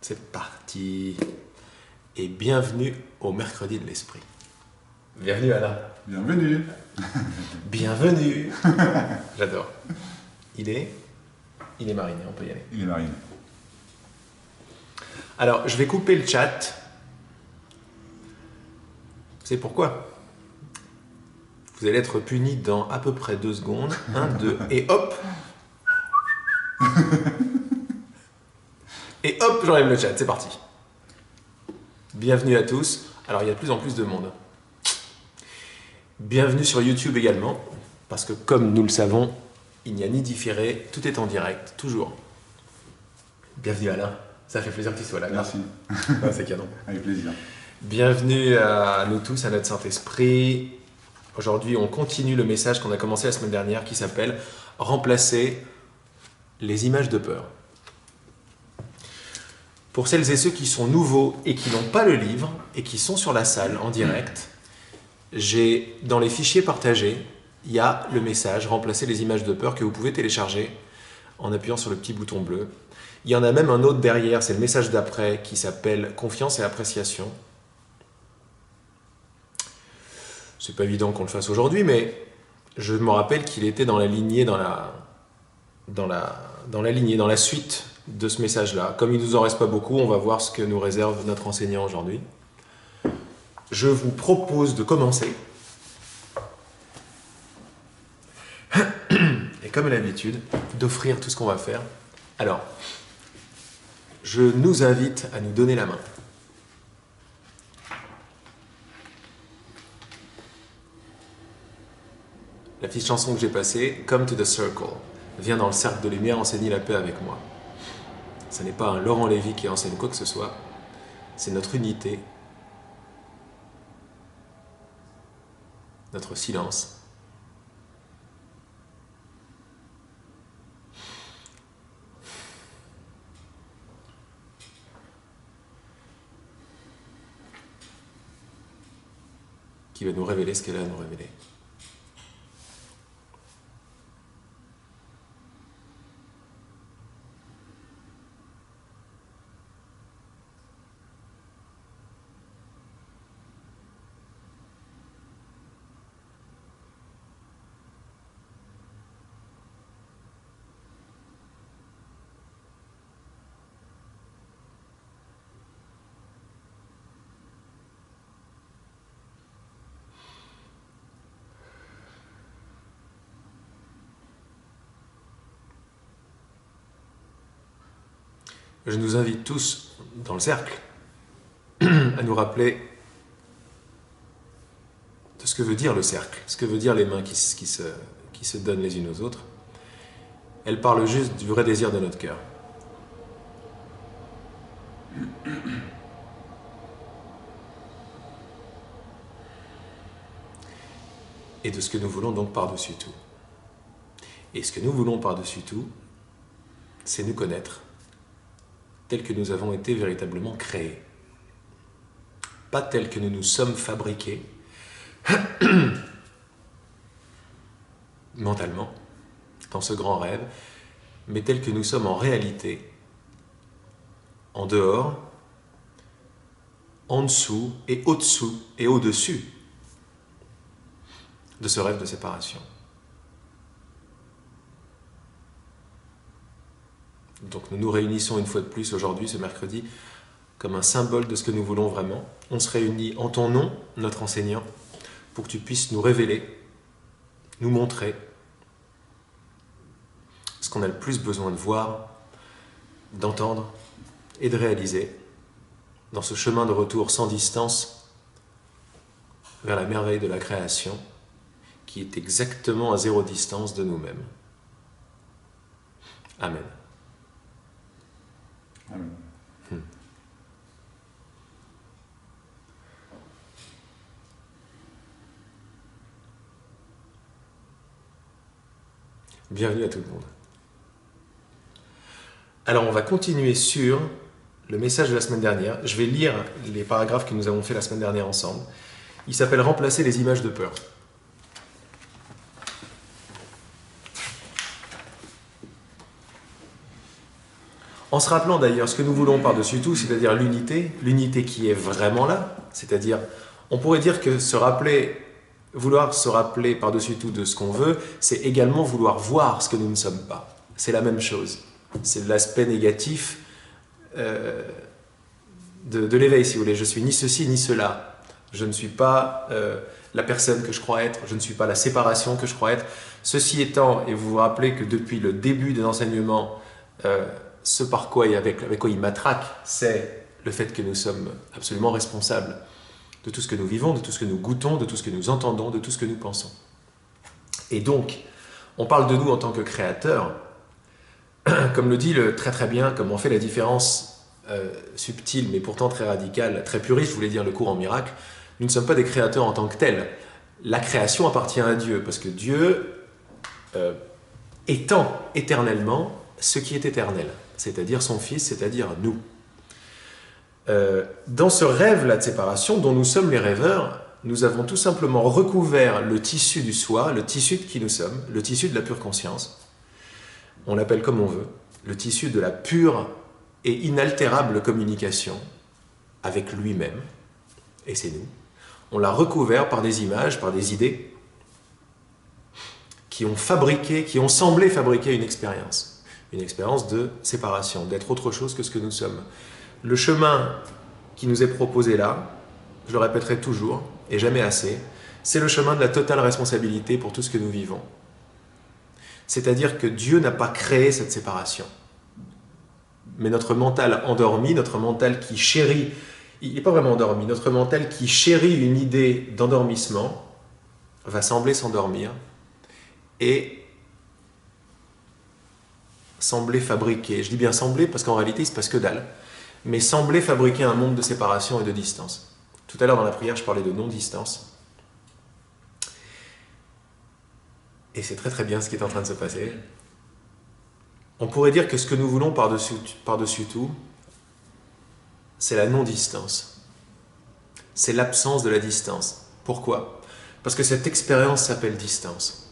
C'est parti. Et bienvenue au mercredi de l'esprit. Bienvenue Alain. Bienvenue. Bienvenue. J'adore. Il est mariné, on peut y aller. Il est mariné. Alors, je vais couper le chat. C'est pourquoi. Vous allez être puni dans à peu près 2 secondes. 1, 2, et hop. Et hop, j'enlève le chat, c'est parti. Bienvenue à tous. Alors, il y a de plus en plus de monde. Bienvenue sur YouTube également, parce que comme nous le savons, il n'y a ni différé, tout est en direct, toujours. Bienvenue Alain, ça fait plaisir que tu sois là. Merci. Ah, c'est canon. Avec plaisir. Bienvenue à nous tous, à notre Saint-Esprit. Aujourd'hui, on continue le message qu'on a commencé la semaine dernière qui s'appelle « Remplacer les images de peur ». Pour celles et ceux qui sont nouveaux et qui n'ont pas le livre et qui sont sur la salle en direct, j'ai dans les fichiers partagés, il y a le message « Remplacer les images de peur » que vous pouvez télécharger en appuyant sur le petit bouton bleu. Il y en a même un autre derrière, c'est le message d'après qui s'appelle « Confiance et appréciation ». C'est pas évident qu'on le fasse aujourd'hui, mais je me rappelle qu'il était dans la lignée, dans la suite de ce message-là. Comme il nous en reste pas beaucoup, on va voir ce que nous réserve notre enseignant aujourd'hui. Je vous propose de commencer. Et comme à l'habitude, d'offrir tout ce qu'on va faire. Alors, je nous invite à nous donner la main. La petite chanson que j'ai passée, Come to the Circle, viens dans le cercle de lumière, enseigner la paix avec moi. Ce n'est pas un Laurent Lévy qui enseigne quoi que ce soit, c'est notre unité, notre silence. Qui va nous révéler ce qu'elle a à nous révéler. Je nous invite tous dans le cercle à nous rappeler de ce que veut dire le cercle, ce que veut dire les mains qui se donnent les unes aux autres. Elles parlent juste du vrai désir de notre cœur. Et de ce que nous voulons donc par-dessus tout. Et ce que nous voulons par-dessus tout, c'est nous connaître tels que nous avons été véritablement créés. Pas tels que nous nous sommes fabriqués mentalement, dans ce grand rêve, mais tels que nous sommes en réalité, en dehors, en dessous et au-dessous et au-dessus de ce rêve de séparation. Donc nous nous réunissons une fois de plus aujourd'hui, ce mercredi, comme un symbole de ce que nous voulons vraiment. On se réunit en ton nom, notre enseignant, pour que tu puisses nous révéler, nous montrer ce qu'on a le plus besoin de voir, d'entendre et de réaliser dans ce chemin de retour sans distance vers la merveille de la création qui est exactement à 0 distance de nous-mêmes. Amen. Amen. Bienvenue à tout le monde. Alors on va continuer sur le message de la semaine dernière. Je vais lire les paragraphes que nous avons fait la semaine dernière ensemble. Il s'appelle « Remplacer les images de peur ». En se rappelant d'ailleurs ce que nous voulons par-dessus tout, c'est-à-dire l'unité qui est vraiment là, c'est-à-dire, on pourrait dire que vouloir se rappeler par-dessus tout de ce qu'on veut, c'est également vouloir voir ce que nous ne sommes pas. C'est la même chose. C'est l'aspect négatif de l'éveil, si vous voulez. Je suis ni ceci ni cela. Je ne suis pas la personne que je crois être, je ne suis pas la séparation que je crois être. Ceci étant, et vous vous rappelez que depuis le début des enseignements, ce par quoi et avec quoi il matraque, c'est le fait que nous sommes absolument responsables de tout ce que nous vivons, de tout ce que nous goûtons, de tout ce que nous entendons, de tout ce que nous pensons. Et donc, on parle de nous en tant que créateurs, comme le dit très très bien, comme on fait la différence subtile, mais pourtant très radicale, très puriste, je voulais dire le cours en miracle, nous ne sommes pas des créateurs en tant que tels. La création appartient à Dieu, parce que Dieu étend éternellement ce qui est éternel, c'est-à-dire son Fils, c'est-à-dire nous. Dans ce rêve-là de séparation, dont nous sommes les rêveurs, nous avons tout simplement recouvert le tissu du soi, le tissu de qui nous sommes, le tissu de la pure conscience, on l'appelle comme on veut, le tissu de la pure et inaltérable communication avec lui-même, et c'est nous. On l'a recouvert par des images, par des idées qui ont semblé fabriquer une expérience de séparation, d'être autre chose que ce que nous sommes. Le chemin qui nous est proposé là, je le répéterai toujours, et jamais assez, c'est le chemin de la totale responsabilité pour tout ce que nous vivons. C'est-à-dire que Dieu n'a pas créé cette séparation. Mais notre mental endormi, notre mental qui chérit, il n'est pas vraiment endormi, notre mental qui chérit une idée d'endormissement va sembler s'endormir et sembler fabriquer, je dis bien sembler parce qu'en réalité il ne se passe que dalle, mais sembler fabriquer un monde de séparation et de distance. Tout à l'heure dans la prière je parlais de non-distance. Et c'est très très bien ce qui est en train de se passer. On pourrait dire que ce que nous voulons par-dessus tout, c'est la non-distance. C'est l'absence de la distance. Pourquoi? Parce que cette expérience s'appelle distance.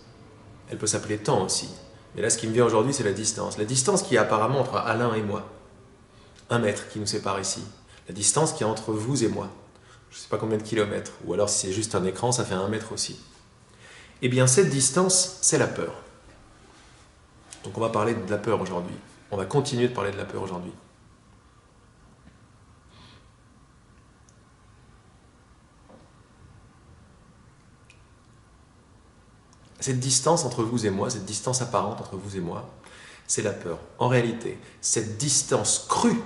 Elle peut s'appeler temps aussi. Mais là, ce qui me vient aujourd'hui, c'est la distance. La distance qui est apparemment entre Alain et moi. 1 mètre qui nous sépare ici. La distance qui est entre vous et moi. Je ne sais pas combien de kilomètres. Ou alors, si c'est juste un écran, ça fait 1 mètre aussi. Eh bien, cette distance, c'est la peur. Donc, on va parler de la peur aujourd'hui. On va continuer de parler de la peur aujourd'hui. Cette distance entre vous et moi, cette distance apparente entre vous et moi, c'est la peur. En réalité, cette distance crue,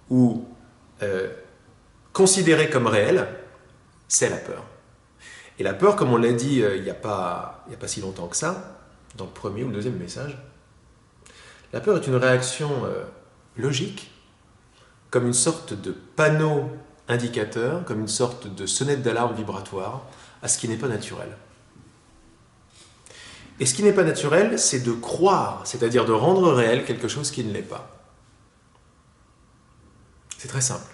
ou considérée comme réelle, c'est la peur. Et la peur, comme on l'a dit il n'y a pas si longtemps que ça, dans le premier ou le deuxième message, la peur est une réaction logique, comme une sorte de panneau indicateur, comme une sorte de sonnette d'alarme vibratoire à ce qui n'est pas naturel. Et ce qui n'est pas naturel, c'est de croire, c'est-à-dire de rendre réel quelque chose qui ne l'est pas. C'est très simple.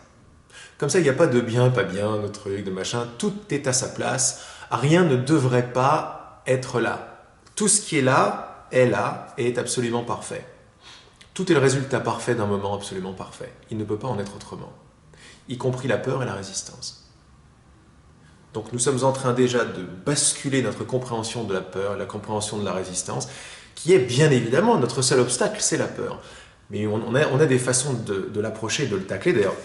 Comme ça, il n'y a pas de bien, pas bien, de truc, de machin, tout est à sa place, rien ne devrait pas être là. Tout ce qui est là et est absolument parfait. Tout est le résultat parfait d'un moment absolument parfait. Il ne peut pas en être autrement, y compris la peur et la résistance. Donc nous sommes en train déjà de basculer notre compréhension de la peur, la compréhension de la résistance, qui est bien évidemment notre seul obstacle, c'est la peur. Mais on a des façons de l'approcher, de le tacler. D'ailleurs,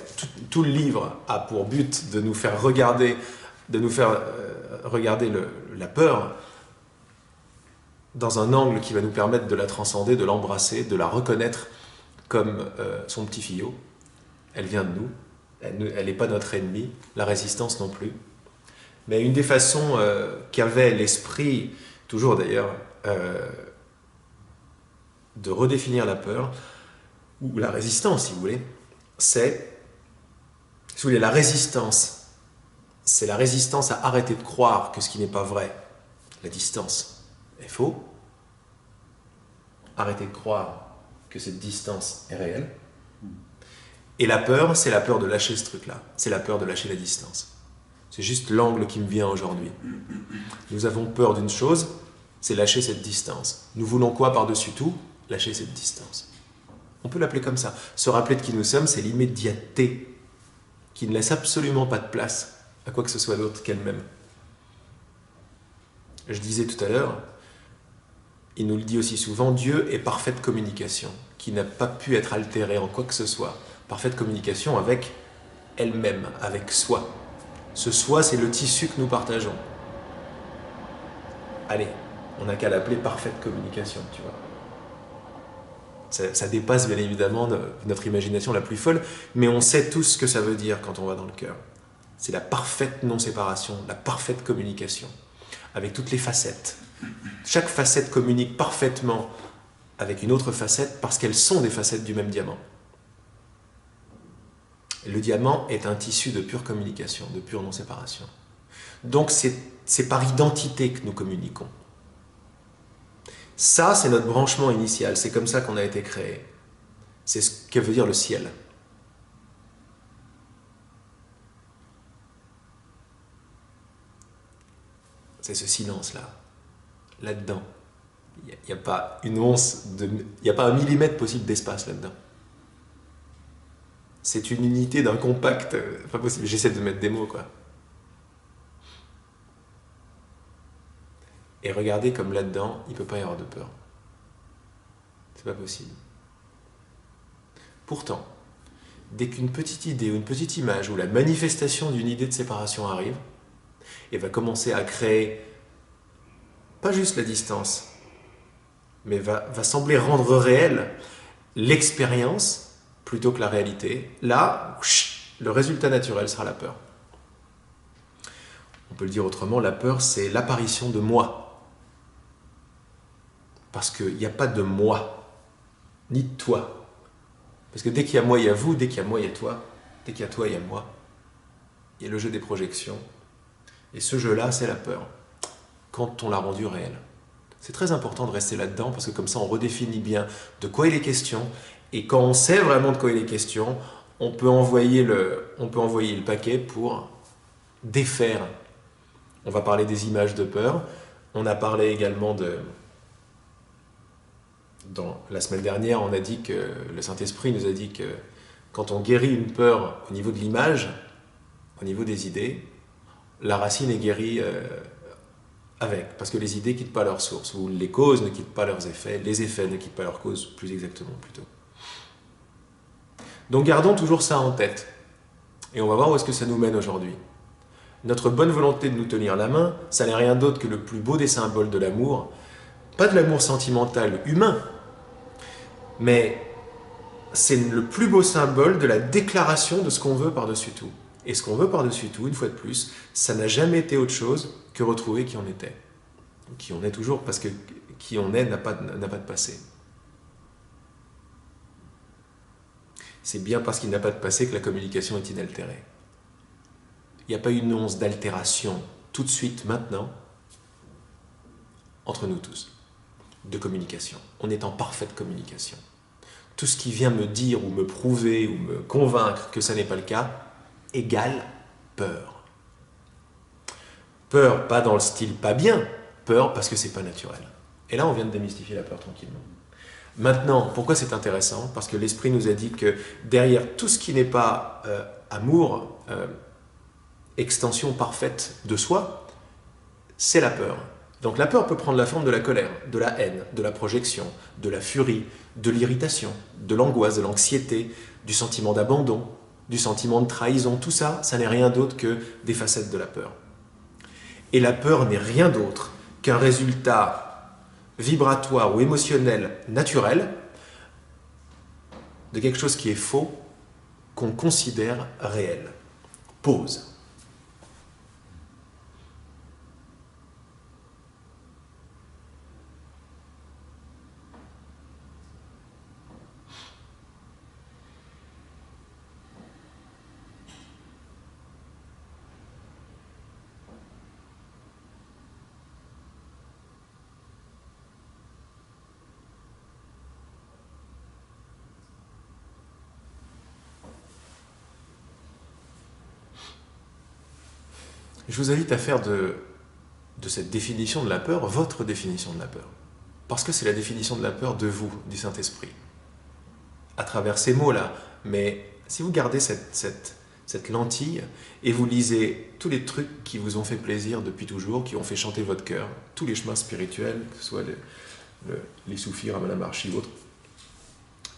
tout le livre a pour but de nous faire regarder, la peur dans un angle qui va nous permettre de la transcender, de l'embrasser, de la reconnaître comme son petit fillot. Elle vient de nous, elle n'est pas notre ennemi, la résistance non plus. Mais une des façons qu'avait l'esprit, toujours d'ailleurs, de redéfinir la peur, ou la résistance si vous voulez, c'est, si vous voulez, la résistance, c'est la résistance à arrêter de croire que ce qui n'est pas vrai, la distance, est faux, arrêter de croire que cette distance est réelle, et la peur, c'est la peur de lâcher ce truc-là, c'est la peur de lâcher la distance. C'est juste l'angle qui me vient aujourd'hui. Nous avons peur d'une chose, c'est lâcher cette distance. Nous voulons quoi par-dessus tout? Lâcher cette distance. On peut l'appeler comme ça. Se rappeler de qui nous sommes, c'est l'immédiateté qui ne laisse absolument pas de place à quoi que ce soit d'autre qu'elle-même. Je disais tout à l'heure, il nous le dit aussi souvent, Dieu est parfaite communication, qui n'a pas pu être altérée en quoi que ce soit. Parfaite communication avec elle-même, avec soi. Ce soi, c'est le tissu que nous partageons. Allez, on n'a qu'à l'appeler parfaite communication, tu vois. Ça dépasse bien évidemment notre imagination la plus folle, mais on sait tous ce que ça veut dire quand on va dans le cœur. C'est la parfaite non-séparation, la parfaite communication, avec toutes les facettes. Chaque facette communique parfaitement avec une autre facette parce qu'elles sont des facettes du même diamant. Et le diamant est un tissu de pure communication, de pure non-séparation. Donc c'est par identité que nous communiquons. Ça, c'est notre branchement initial, c'est comme ça qu'on a été créé. C'est ce que veut dire le ciel. C'est ce silence-là, là-dedans. Il n'y a pas une once, il n'y a pas un millimètre possible d'espace là-dedans. C'est une unité d'un compact, pas possible. J'essaie de mettre des mots, quoi. Et regardez comme là-dedans, il ne peut pas y avoir de peur. C'est pas possible. Pourtant, dès qu'une petite idée ou une petite image ou la manifestation d'une idée de séparation arrive, et va commencer à créer pas juste la distance, mais va sembler rendre réelle l'expérience plutôt que la réalité, là, le résultat naturel sera la peur. On peut le dire autrement, la peur, c'est l'apparition de moi. Parce qu'il n'y a pas de moi, ni de toi. Parce que dès qu'il y a moi, il y a vous, dès qu'il y a moi, il y a toi. Dès qu'il y a toi, il y a moi. Il y a le jeu des projections. Et ce jeu-là, c'est la peur. Quand on l'a rendu réel. C'est très important de rester là-dedans, parce que comme ça, on redéfinit bien de quoi il est question. Et quand on sait vraiment de quoi il est question, on peut envoyer le paquet pour défaire. On va parler des images de peur. On a parlé également la semaine dernière, on a dit que le Saint-Esprit nous a dit que quand on guérit une peur au niveau de l'image, au niveau des idées, la racine est guérie avec, parce que les idées ne quittent pas leur source, ou les causes ne quittent pas leurs effets, les effets ne quittent pas leurs causes, plus exactement plutôt. Donc gardons toujours ça en tête, et on va voir où est-ce que ça nous mène aujourd'hui. Notre bonne volonté de nous tenir la main, ça n'est rien d'autre que le plus beau des symboles de l'amour, pas de l'amour sentimental humain, mais c'est le plus beau symbole de la déclaration de ce qu'on veut par-dessus tout. Et ce qu'on veut par-dessus tout, une fois de plus, ça n'a jamais été autre chose que retrouver qui on était. Qui on est toujours, parce que qui on est n'a pas de passé. C'est bien parce qu'il n'a pas de passé que la communication est inaltérée. Il n'y a pas une once d'altération tout de suite, maintenant, entre nous tous, de communication. On est en parfaite communication. Tout ce qui vient me dire ou me prouver ou me convaincre que ça n'est pas le cas, égale peur. Peur, pas dans le style pas bien, peur parce que c'est pas naturel. Et là, on vient de démystifier la peur tranquillement. Maintenant, pourquoi c'est intéressant? Parce que l'Esprit nous a dit que derrière tout ce qui n'est pas amour, extension parfaite de soi, c'est la peur. Donc la peur peut prendre la forme de la colère, de la haine, de la projection, de la furie, de l'irritation, de l'angoisse, de l'anxiété, du sentiment d'abandon, du sentiment de trahison. Tout ça, ça n'est rien d'autre que des facettes de la peur. Et la peur n'est rien d'autre qu'un résultat vibratoire ou émotionnel naturel de quelque chose qui est faux, qu'on considère réel. Pause. Je vous invite à faire de cette définition de la peur votre définition de la peur. Parce que c'est la définition de la peur de vous, du Saint-Esprit. à travers ces mots-là. Mais si vous gardez cette lentille et vous lisez tous les trucs qui vous ont fait plaisir depuis toujours, qui ont fait chanter votre cœur, tous les chemins spirituels, que ce soit les soufis, Ramana Maharshi ou autres,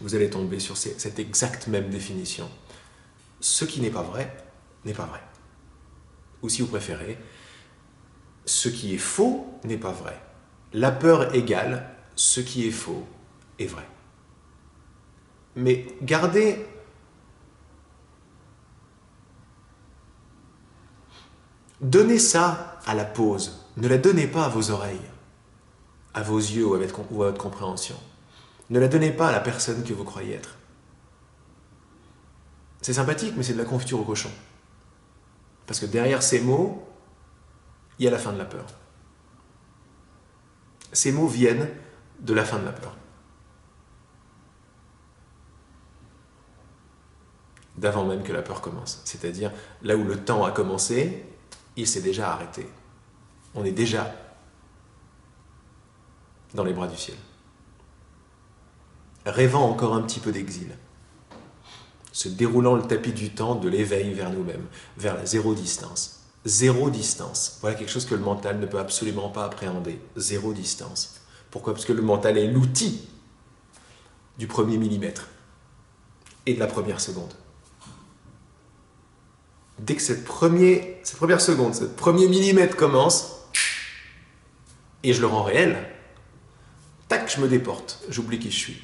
vous allez tomber sur cette exacte même définition. Ce qui n'est pas vrai, n'est pas vrai. Ou si vous préférez, ce qui est faux n'est pas vrai. La peur égale ce qui est faux est vrai. Mais donnez ça à la pause. Ne la donnez pas à vos oreilles, à vos yeux ou à votre compréhension. Ne la donnez pas à la personne que vous croyez être. C'est sympathique, mais c'est de la confiture au cochon. Parce que derrière ces mots, il y a la fin de la peur. Ces mots viennent de la fin de la peur. D'avant même que la peur commence. C'est-à-dire, là où le temps a commencé, il s'est déjà arrêté. On est déjà dans les bras du ciel. Rêvant encore un petit peu d'exil. Se déroulant le tapis du temps de l'éveil vers nous-mêmes, vers la zéro distance. Zéro distance. Voilà quelque chose que le mental ne peut absolument pas appréhender. Zéro distance. Pourquoi? Parce que le mental est l'outil du premier millimètre et de la première seconde. Dès que cette première seconde, ce premier millimètre commence, et je le rends réel, tac, je me déporte, j'oublie qui je suis.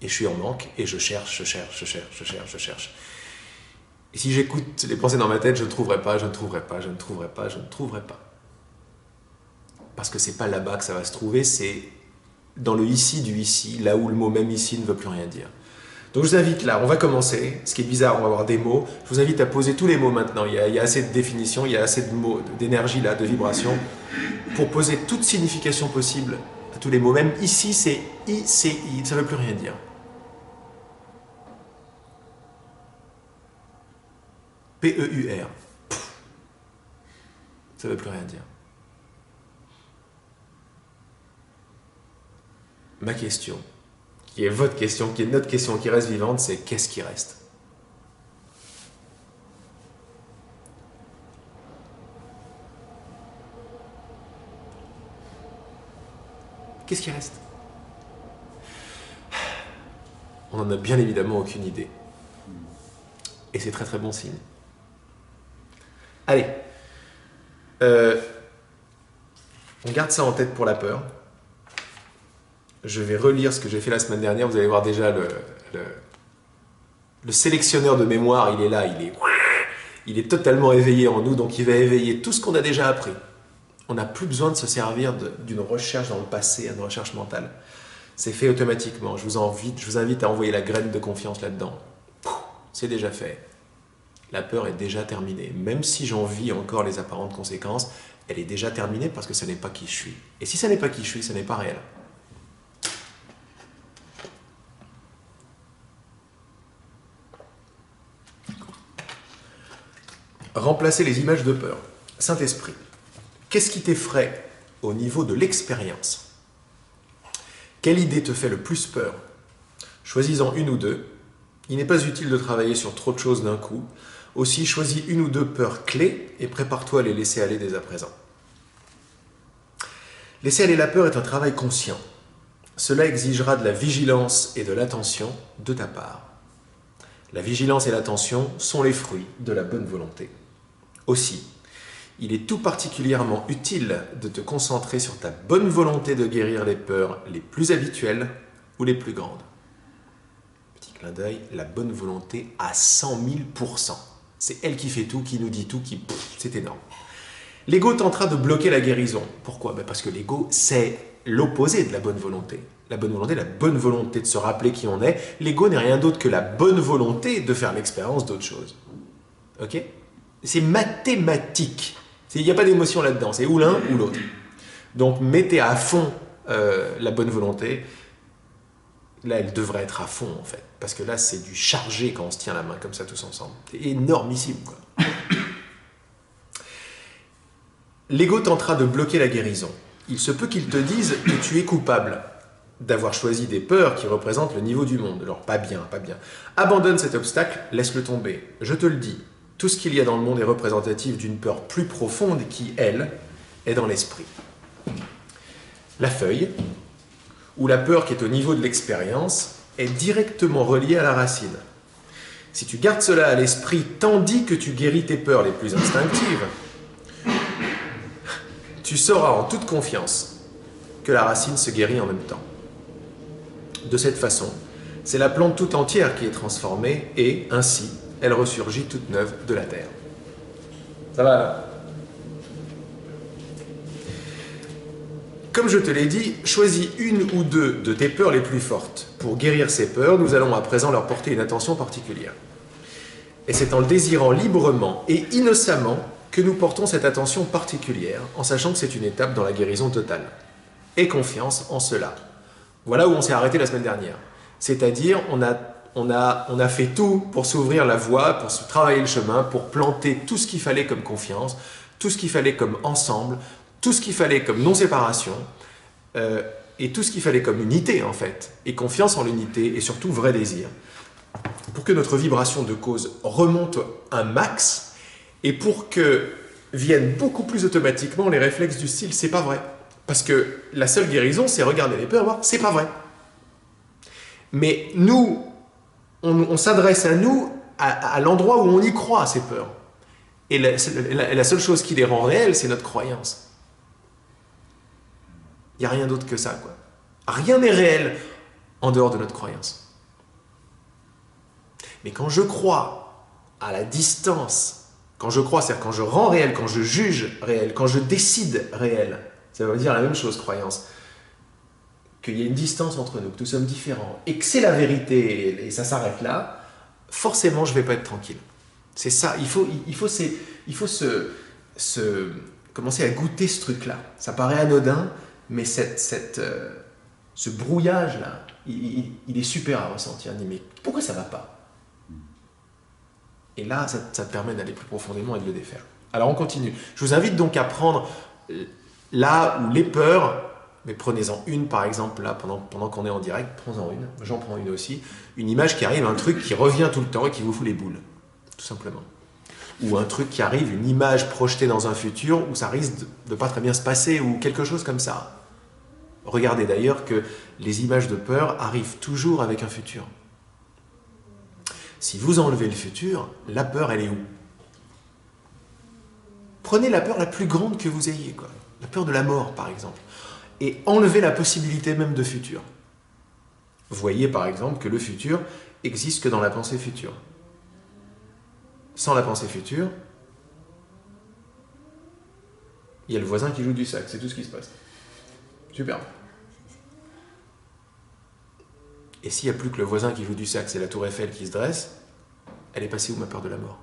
Et je suis en manque, et je cherche. Et si j'écoute les pensées dans ma tête, je ne trouverai pas. Parce que c'est pas là-bas que ça va se trouver, c'est dans le ici du ici, là où le mot même ici ne veut plus rien dire. Donc je vous invite là, on va commencer. Ce qui est bizarre, on va avoir des mots. Je vous invite à poser tous les mots maintenant. Il y a assez de définitions, il y a assez de mots, d'énergie là, de vibration, pour poser toute signification possible à tous les mots. Même ici, c'est I, ça ne veut plus rien dire. P-E-U-R. Ça ne veut plus rien dire. Ma question, qui est votre question, qui est notre question, qui reste vivante, c'est qu'est-ce qui reste? Qu'est-ce qui reste? On n'en a bien évidemment aucune idée. Et c'est très très bon signe. Allez, on garde ça en tête pour la peur. Je vais relire ce que j'ai fait la semaine dernière. Vous allez voir déjà le sélectionneur de mémoire, il est là, il est totalement éveillé en nous, donc il va éveiller tout ce qu'on a déjà appris. On n'a plus besoin de se servir d'une recherche dans le passé, une recherche mentale. C'est fait automatiquement. Je vous invite à envoyer la graine de confiance là-dedans. C'est déjà fait. La peur est déjà terminée. Même si j'en vis encore les apparentes conséquences, elle est déjà terminée parce que ce n'est pas qui je suis. Et si ce n'est pas qui je suis, ce n'est pas réel. Remplacer les images de peur. Saint-Esprit, qu'est-ce qui t'effraie au niveau de l'expérience? Quelle idée te fait le plus peur? Choisis-en une ou deux. Il n'est pas utile de travailler sur trop de choses d'un coup. Aussi, choisis une ou deux peurs clés et prépare-toi à les laisser aller dès à présent. Laisser aller la peur est un travail conscient. Cela exigera de la vigilance et de l'attention de ta part. La vigilance et l'attention sont les fruits de la bonne volonté. Aussi, il est tout particulièrement utile de te concentrer sur ta bonne volonté de guérir les peurs les plus habituelles ou les plus grandes. Petit clin d'œil, la bonne volonté à 100 000%. C'est elle qui fait tout, qui nous dit tout, c'est énorme. L'ego tentera de bloquer la guérison. Pourquoi? Parce que l'ego, c'est l'opposé de la bonne volonté. La bonne volonté de se rappeler qui on est. L'ego n'est rien d'autre que la bonne volonté de faire l'expérience d'autre chose. Ok? C'est mathématique. Il n'y a pas d'émotion là-dedans. C'est ou l'un ou l'autre. Donc, mettez à fond la bonne volonté. Là, elle devrait être à fond, en fait. Parce que là, c'est du chargé quand on se tient la main comme ça tous ensemble. C'est énormissime, quoi. L'ego tentera de bloquer la guérison. Il se peut qu'il te dise que tu es coupable d'avoir choisi des peurs qui représentent le niveau du monde. Alors pas bien, pas bien. Abandonne cet obstacle, laisse-le tomber. Je te le dis, tout ce qu'il y a dans le monde est représentatif d'une peur plus profonde qui, elle, est dans l'esprit. La feuille, ou la peur qui est au niveau de l'expérience, est directement reliée à la racine. Si tu gardes cela à l'esprit tandis que tu guéris tes peurs les plus instinctives, tu sauras en toute confiance que la racine se guérit en même temps. De cette façon, c'est la plante tout entière qui est transformée et, ainsi, elle ressurgit toute neuve de la terre. Ça va là? Comme je te l'ai dit, choisis une ou deux de tes peurs les plus fortes. Pour guérir ces peurs, nous allons à présent leur porter une attention particulière. Et c'est en le désirant librement et innocemment que nous portons cette attention particulière, en sachant que c'est une étape dans la guérison totale. Aie confiance en cela. Voilà où on s'est arrêté la semaine dernière. C'est-à-dire, on a fait tout pour s'ouvrir la voie, pour se travailler le chemin, pour planter tout ce qu'il fallait comme confiance, tout ce qu'il fallait comme ensemble, tout ce qu'il fallait comme non-séparation, et tout ce qu'il fallait comme unité, en fait, et confiance en l'unité, et surtout vrai désir, pour que notre vibration de cause remonte un max, et pour que viennent beaucoup plus automatiquement les réflexes du style « c'est pas vrai ». Parce que la seule guérison, c'est regarder les peurs et voir « c'est pas vrai ». Mais nous, on s'adresse à nous, à l'endroit où on y croit, à ces peurs. Et la seule chose qui les rend réelles, c'est notre croyance. Il n'y a rien d'autre que ça, quoi. Rien n'est réel en dehors de notre croyance. Mais quand je crois à la distance, quand je crois, c'est-à-dire quand je rends réel, quand je juge réel, quand je décide réel, ça veut dire la même chose, croyance, qu'il y a une distance entre nous, que nous sommes différents, et que c'est la vérité, et ça s'arrête là, forcément je ne vais pas être tranquille. C'est ça, il faut commencer à goûter ce truc-là. Ça paraît anodin, mais ce brouillage-là, il est super à ressentir. On dit, mais pourquoi ça ne va pas? Et là, ça te permet d'aller plus profondément et de le défaire. Alors on continue. Je vous invite donc à prendre là où les peurs, mais prenez-en une par exemple, là, pendant qu'on est en direct, prenez-en une, j'en prends une aussi, une image qui arrive, un truc qui revient tout le temps et qui vous fout les boules, tout simplement. Ou un truc qui arrive, une image projetée dans un futur où ça risque de ne pas très bien se passer, ou quelque chose comme ça. Regardez d'ailleurs que les images de peur arrivent toujours avec un futur. Si vous enlevez le futur, la peur, elle est où? Prenez la peur la plus grande que vous ayez, quoi. La peur de la mort, par exemple. Et enlevez la possibilité même de futur. Vous voyez, par exemple, que le futur existe que dans la pensée future. Sans la pensée future, il y a le voisin qui joue du sac, c'est tout ce qui se passe. Super. Et s'il n'y a plus que le voisin qui joue du sac, c'est la tour Eiffel qui se dresse, elle est passée où ma peur de la mort?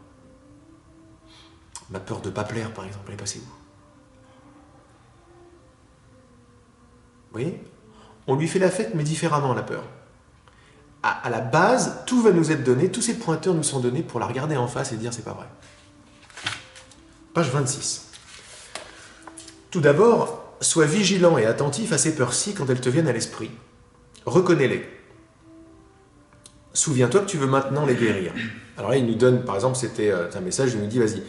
Ma peur de ne pas plaire, par exemple, elle est passée où? Vous voyez? On lui fait la fête, mais différemment, la peur. À la base, tout va nous être donné, tous ces pointeurs nous sont donnés pour la regarder en face et dire c'est pas vrai. Page 26. Tout d'abord, sois vigilant et attentif à ces peurs-ci quand elles te viennent à l'esprit. Reconnais-les. Souviens-toi que tu veux maintenant les guérir. Alors là, il nous donne, par exemple, c'était un message, il nous dit, vas-y,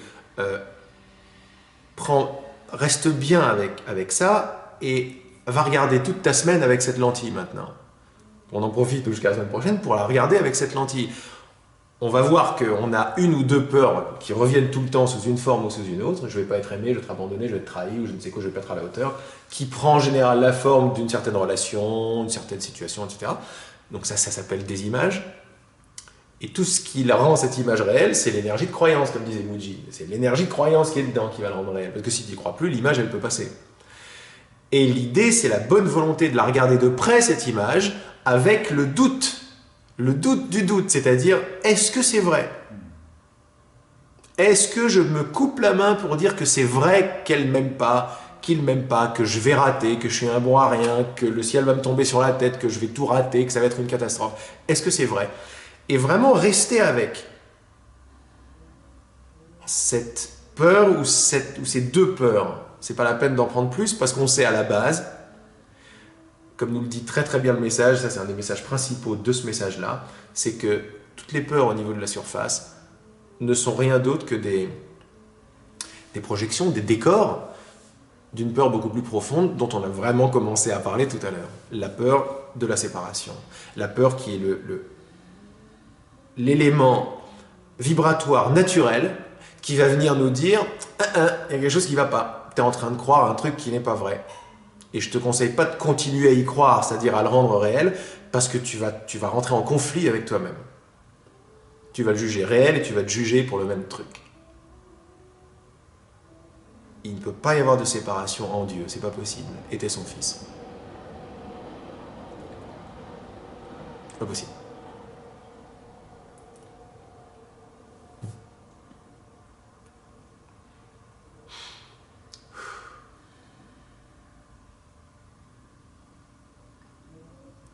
reste bien avec ça et va regarder toute ta semaine avec cette lentille maintenant. On en profite jusqu'à la semaine prochaine pour la regarder avec cette lentille. On va voir qu'on a une ou deux peurs qui reviennent tout le temps sous une forme ou sous une autre. Je ne vais pas être aimé, je vais être abandonné, je vais être trahi, ou je ne sais quoi, je ne vais pas être à la hauteur, qui prend en général la forme d'une certaine relation, d'une certaine situation, etc. Donc ça s'appelle des images. Et tout ce qui rend cette image réelle, c'est l'énergie de croyance, comme disait Muji. C'est l'énergie de croyance qui est dedans qui va le rendre réel. Parce que si tu n'y crois plus, l'image, elle peut passer. Et l'idée, c'est la bonne volonté de la regarder de près, cette image, avec le doute du doute, c'est-à-dire, est-ce que c'est vrai? Est-ce que je me coupe la main pour dire que c'est vrai qu'elle ne m'aime pas, qu'il ne m'aime pas, que je vais rater, que je suis un bon à rien, que le ciel va me tomber sur la tête, que je vais tout rater, que ça va être une catastrophe? Est-ce que c'est vrai? Et vraiment rester avec cette peur ou ces deux peurs. C'est pas la peine d'en prendre plus parce qu'on sait à la base comme nous le dit très très bien le message, ça c'est un des messages principaux de ce message-là, c'est que toutes les peurs au niveau de la surface ne sont rien d'autre que des projections, des décors d'une peur beaucoup plus profonde dont on a vraiment commencé à parler tout à l'heure. La peur de la séparation. La peur qui est l'élément vibratoire naturel qui va venir nous dire « il y a quelque chose qui ne va pas, tu es en train de croire un truc qui n'est pas vrai ». Et je ne te conseille pas de continuer à y croire, c'est-à-dire à le rendre réel, parce que tu vas rentrer en conflit avec toi-même. Tu vas le juger réel et tu vas te juger pour le même truc. Il ne peut pas y avoir de séparation en Dieu, c'est pas possible. Et t'es son fils. C'est pas possible.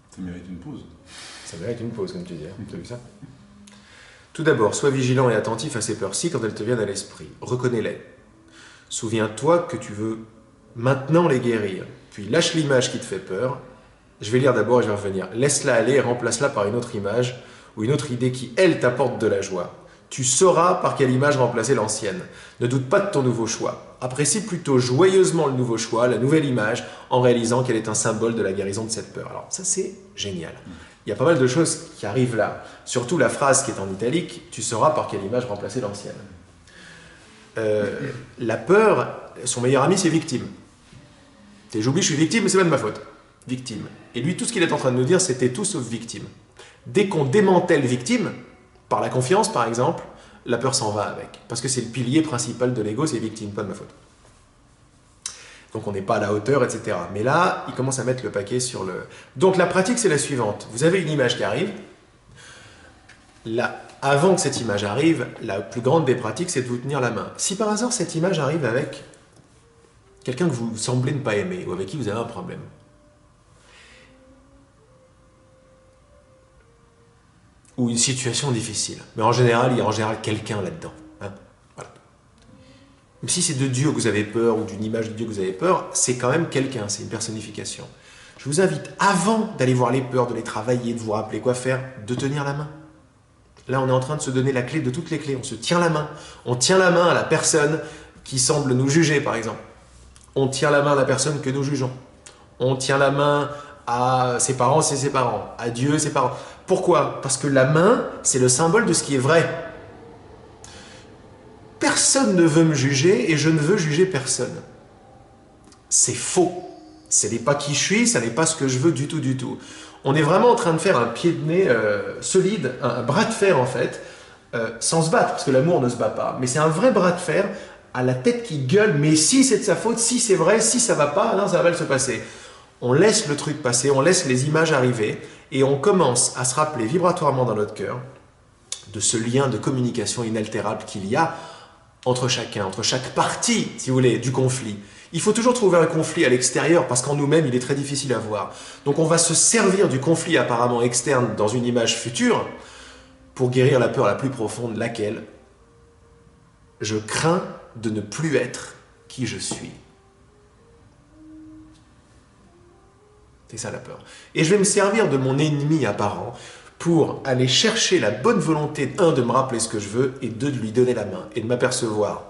Ça mérite une pause. Ça mérite une pause, comme tu dis. Tu as vu ça? Tout d'abord, sois vigilant et attentif à ces peurs-ci quand elles te viennent à l'esprit. Reconnais-les. Souviens-toi que tu veux maintenant les guérir. Puis lâche l'image qui te fait peur. Je vais lire d'abord et je vais revenir. Laisse-la aller et remplace-la par une autre image ou une autre idée qui, elle, t'apporte de la joie. Tu sauras par quelle image remplacer l'ancienne. Ne doute pas de ton nouveau choix. Apprécie plutôt joyeusement le nouveau choix, la nouvelle image, en réalisant qu'elle est un symbole de la guérison de cette peur. Alors ça, c'est génial. Il y a pas mal de choses qui arrivent là. Surtout la phrase qui est en italique, tu sauras par quelle image remplacer l'ancienne. La peur, son meilleur ami, c'est victime. J'oublie, je suis victime, mais c'est pas de ma faute. Victime. Et lui, tout ce qu'il est en train de nous dire, c'était tout sauf victime. Dès qu'on démantèle victime, par la confiance par exemple, la peur s'en va avec. Parce que c'est le pilier principal de l'ego, c'est victime, pas de ma faute. Donc on n'est pas à la hauteur, etc. Mais là, il commence à mettre le paquet sur le... Donc la pratique, c'est la suivante. Vous avez une image qui arrive. Là, avant que cette image arrive, la plus grande des pratiques, c'est de vous tenir la main. Si par hasard, cette image arrive avec quelqu'un que vous semblez ne pas aimer, ou avec qui vous avez un problème, ou une situation difficile. Mais en général, il y a en général quelqu'un là-dedans. Hein, voilà. Même si c'est de Dieu que vous avez peur, ou d'une image de Dieu que vous avez peur, c'est quand même quelqu'un, c'est une personnification. Je vous invite, avant d'aller voir les peurs, de les travailler, de vous rappeler quoi faire, de tenir la main. Là, on est en train de se donner la clé de toutes les clés. On se tient la main. On tient la main à la personne qui semble nous juger, par exemple. On tient la main à la personne que nous jugeons. On tient la main à ses parents, c'est ses parents. À Dieu, ses parents. Pourquoi? Parce que la main, c'est le symbole de ce qui est vrai. Personne ne veut me juger et je ne veux juger personne. C'est faux. Ce n'est pas qui je suis, ça n'est pas ce que je veux du tout, du tout. On est vraiment en train de faire un pied de nez solide, un bras de fer en fait, sans se battre, parce que l'amour ne se bat pas. Mais c'est un vrai bras de fer à la tête qui gueule, mais si c'est de sa faute, si c'est vrai, si ça va pas, non, ça va mal se passer. On laisse le truc passer, on laisse les images arriver, et on commence à se rappeler vibratoirement dans notre cœur de ce lien de communication inaltérable qu'il y a entre chacun, entre chaque partie, si vous voulez, du conflit. Il faut toujours trouver un conflit à l'extérieur parce qu'en nous-mêmes, il est très difficile à voir. Donc on va se servir du conflit apparemment externe dans une image future pour guérir la peur la plus profonde, laquelle je crains de ne plus être qui je suis. C'est ça la peur. Et je vais me servir de mon ennemi apparent pour aller chercher la bonne volonté, un, de me rappeler ce que je veux, et deux, de lui donner la main, et de m'apercevoir,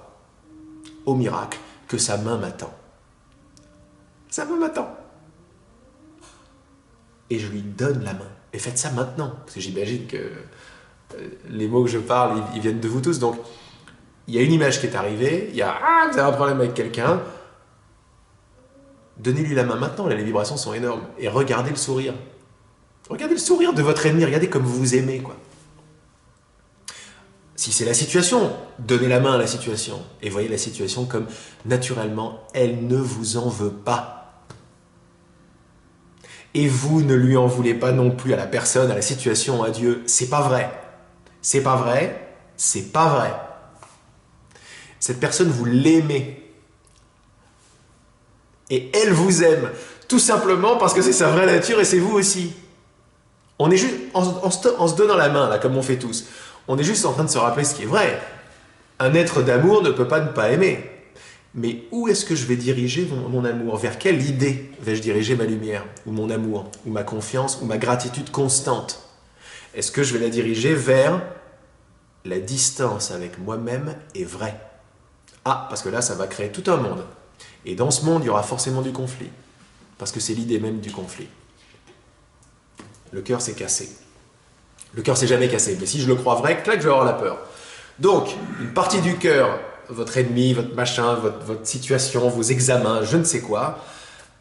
au miracle, que sa main m'attend. Sa main m'attend. Et je lui donne la main. Et faites ça maintenant, parce que j'imagine que les mots que je parle, ils viennent de vous tous. Donc, il y a une image qui est arrivée, il y a « Ah, vous avez un problème avec quelqu'un », donnez-lui la main maintenant, les vibrations sont énormes. Et regardez le sourire. Regardez le sourire de votre ennemi, regardez comme vous vous aimez, quoi. Si c'est la situation, donnez la main à la situation. Et voyez la situation comme, naturellement, elle ne vous en veut pas. Et vous ne lui en voulez pas non plus à la personne, à la situation, à Dieu. C'est pas vrai. C'est pas vrai. C'est pas vrai. Cette personne, vous l'aimez. Et elle vous aime. Tout simplement parce que c'est sa vraie nature et c'est vous aussi. On est juste, en se donnant la main, là, comme on fait tous, on est juste en train de se rappeler ce qui est vrai. Un être d'amour ne peut pas ne pas aimer. Mais où est-ce que je vais diriger mon amour? Vers quelle idée vais-je diriger ma lumière, ou mon amour, ou ma confiance, ou ma gratitude constante? Est-ce que je vais la diriger vers la distance avec moi-même est vraie? Ah, parce que là, ça va créer tout un monde. Et dans ce monde, il y aura forcément du conflit. Parce que c'est l'idée même du conflit. Le cœur s'est cassé. Le cœur s'est jamais cassé. Mais si je le crois vrai, clac, je vais avoir la peur. Donc, une partie du cœur, votre ennemi, votre machin, votre situation, vos examens, je ne sais quoi.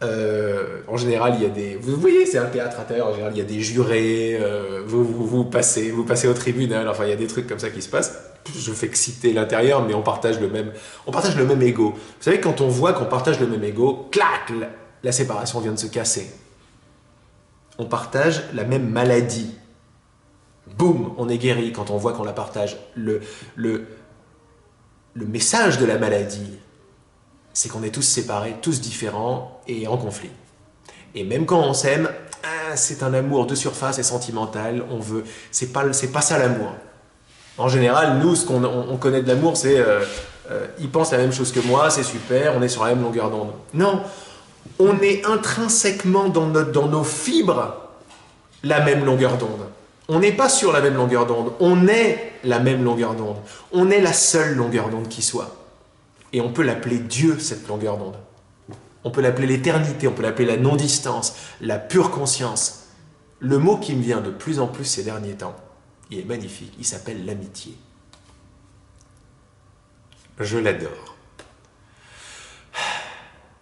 En général, il y a des... Vous voyez, c'est un théâtre intérieur. En général, il y a des jurés. Vous passez au tribunal. Enfin, il y a des trucs comme ça qui se passent. Je fais que citer l'intérieur, mais on partage le même ego. Vous savez, quand on voit qu'on partage le même ego, clac, la séparation vient de se casser. On partage la même maladie. Boum, on est guéri quand on voit qu'on la partage. Le message de la maladie, c'est qu'on est tous séparés, tous différents et en conflit. Et même quand on s'aime, c'est un amour de surface et sentimental. C'est pas ça l'amour. En général, nous, ce qu'on connaît de l'amour, c'est il pense la même chose que moi, c'est super, on est sur la même longueur d'onde. Non, on est intrinsèquement dans nos fibres la même longueur d'onde. On n'est pas sur la même longueur d'onde, on est la même longueur d'onde. On est la seule longueur d'onde qui soit. Et on peut l'appeler Dieu, cette longueur d'onde. On peut l'appeler l'éternité, on peut l'appeler la non-distance, la pure conscience. Le mot qui me vient de plus en plus ces derniers temps, il est magnifique, il s'appelle l'amitié. Je l'adore.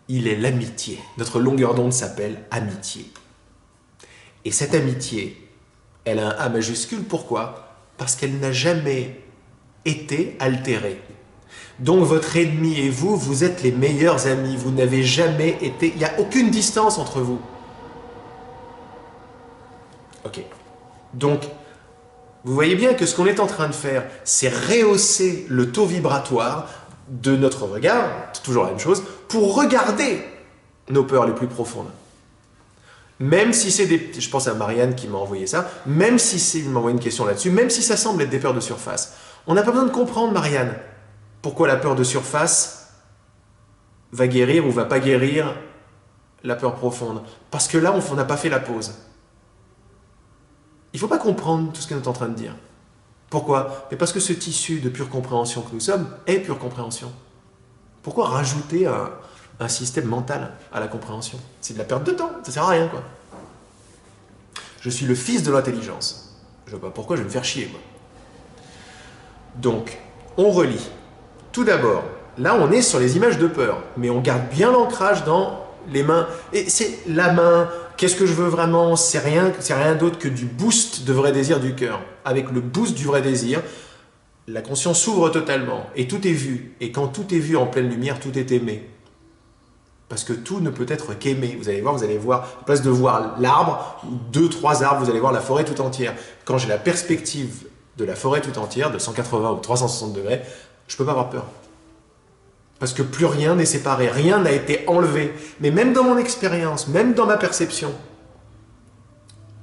Il est l'amitié. Notre longueur d'onde s'appelle amitié. Et cette amitié, elle a un A majuscule. Pourquoi? Parce qu'elle n'a jamais été altérée. Donc votre ennemi et vous, vous êtes les meilleurs amis. Vous n'avez jamais été... Il n'y a aucune distance entre vous. Ok. Donc, vous voyez bien que ce qu'on est en train de faire, c'est rehausser le taux vibratoire de notre regard, c'est toujours la même chose, pour regarder nos peurs les plus profondes. Même si c'est des... Je pense à Marianne qui m'a envoyé ça, même si il m'a envoyé une question là-dessus, même si ça semble être des peurs de surface. On n'a pas besoin de comprendre, Marianne, pourquoi la peur de surface va guérir ou va pas guérir la peur profonde. Parce que là, on n'a pas fait la pause. Il ne faut pas comprendre tout ce qu'on est en train de dire. Pourquoi? Mais parce que ce tissu de pure compréhension que nous sommes est pure compréhension. Pourquoi rajouter un système mental à la compréhension? C'est de la perte de temps, ça ne sert à rien, quoi. Je suis le fils de l'intelligence. Je ne vois pas pourquoi je vais me faire chier, quoi. Donc, on relit. Tout d'abord, là on est sur les images de peur, mais on garde bien l'ancrage dans les mains. Et c'est la main, qu'est-ce que je veux vraiment? C'est rien d'autre que du boost de vrai désir du cœur. Avec le boost du vrai désir, la conscience s'ouvre totalement et tout est vu. Et quand tout est vu en pleine lumière, tout est aimé. Parce que tout ne peut être qu'aimé. Vous allez voir, à place de voir l'arbre, ou 2, 3 arbres, vous allez voir la forêt tout entière. Quand j'ai la perspective de la forêt tout entière, de 180 ou 360 degrés, je ne peux pas avoir peur. Parce que plus rien n'est séparé, rien n'a été enlevé. Mais même dans mon expérience, même dans ma perception,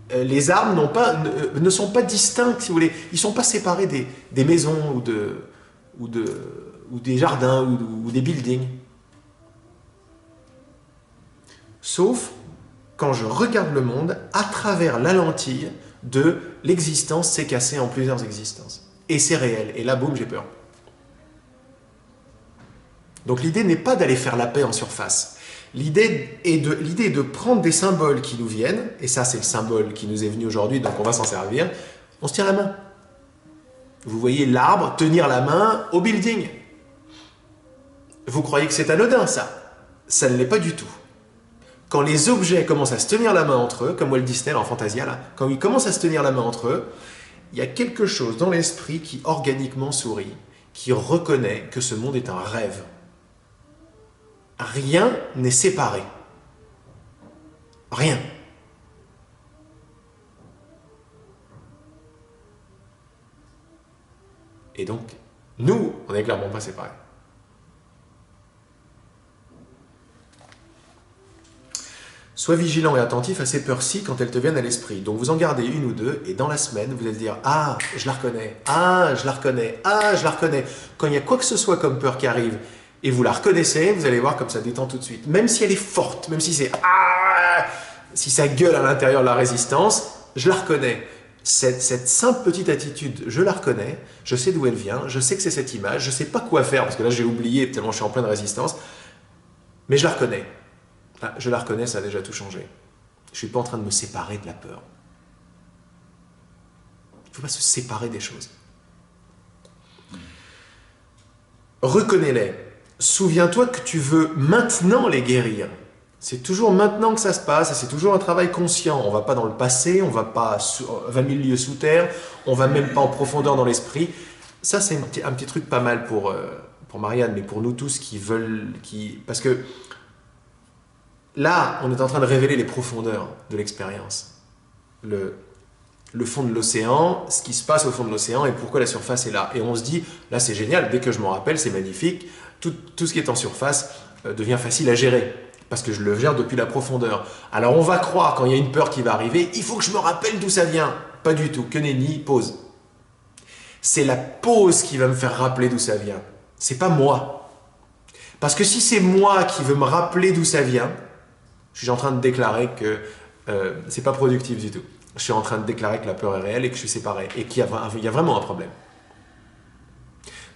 les arbres ne sont pas distincts, si vous voulez. Ils ne sont pas séparés des maisons ou des jardins ou des buildings. Sauf quand je regarde le monde à travers la lentille de l'existence s'est cassée en plusieurs existences. Et c'est réel. Et là, boum, j'ai peur. Donc l'idée n'est pas d'aller faire la paix en surface. L'idée est de prendre des symboles qui nous viennent, et ça c'est le symbole qui nous est venu aujourd'hui, donc on va s'en servir. On se tient la main. Vous voyez l'arbre tenir la main au building. Vous croyez que c'est anodin, ça? Ça ne l'est pas du tout. Quand les objets commencent à se tenir la main entre eux, comme Walt Disney en Fantasia, là, quand ils commencent à se tenir la main entre eux, il y a quelque chose dans l'esprit qui organiquement sourit, qui reconnaît que ce monde est un rêve. Rien n'est séparé. Rien. Et donc, nous, on n'est clairement pas séparés. Sois vigilant et attentif à ces peurs-ci quand elles te viennent à l'esprit. Donc vous en gardez une ou deux, et dans la semaine, vous allez dire « Ah, je la reconnais. Ah, je la reconnais. Ah, je la reconnais. » Quand il y a quoi que ce soit comme peur qui arrive, Et vous la reconnaissez, vous allez voir comme ça détend tout de suite. Même si elle est forte, même si c'est ah, si ça gueule à l'intérieur de la résistance, je la reconnais. Cette simple petite attitude, je la reconnais, je sais d'où elle vient, je sais que c'est cette image, je ne sais pas quoi faire, parce que là j'ai oublié tellement je suis en pleine résistance, mais je la reconnais. Ah, je la reconnais, ça a déjà tout changé. Je ne suis pas en train de me séparer de la peur. Il ne faut pas se séparer des choses. Reconnais-les. Souviens-toi que tu veux maintenant les guérir. C'est toujours maintenant que ça se passe, et c'est toujours un travail conscient. On ne va pas dans le passé, on ne va pas 20 000 lieues sous terre, on ne va même pas en profondeur dans l'esprit. Ça, c'est un petit truc pas mal pour Marianne, mais pour nous tous qui veulent... Parce que là, on est en train de révéler les profondeurs de l'expérience. Le fond de l'océan, ce qui se passe au fond de l'océan et pourquoi la surface est là. Et on se dit, là c'est génial, dès que je m'en rappelle, c'est magnifique, tout ce qui est en surface devient facile à gérer, parce que je le gère depuis la profondeur. Alors on va croire, quand il y a une peur qui va arriver, il faut que je me rappelle d'où ça vient. Pas du tout, que nenni, pause. C'est la pause qui va me faire rappeler d'où ça vient. C'est pas moi. Parce que si c'est moi qui veux me rappeler d'où ça vient, je suis en train de déclarer que c'est pas productif du tout. Je suis en train de déclarer que la peur est réelle et que je suis séparé et qu'il y a vraiment un problème.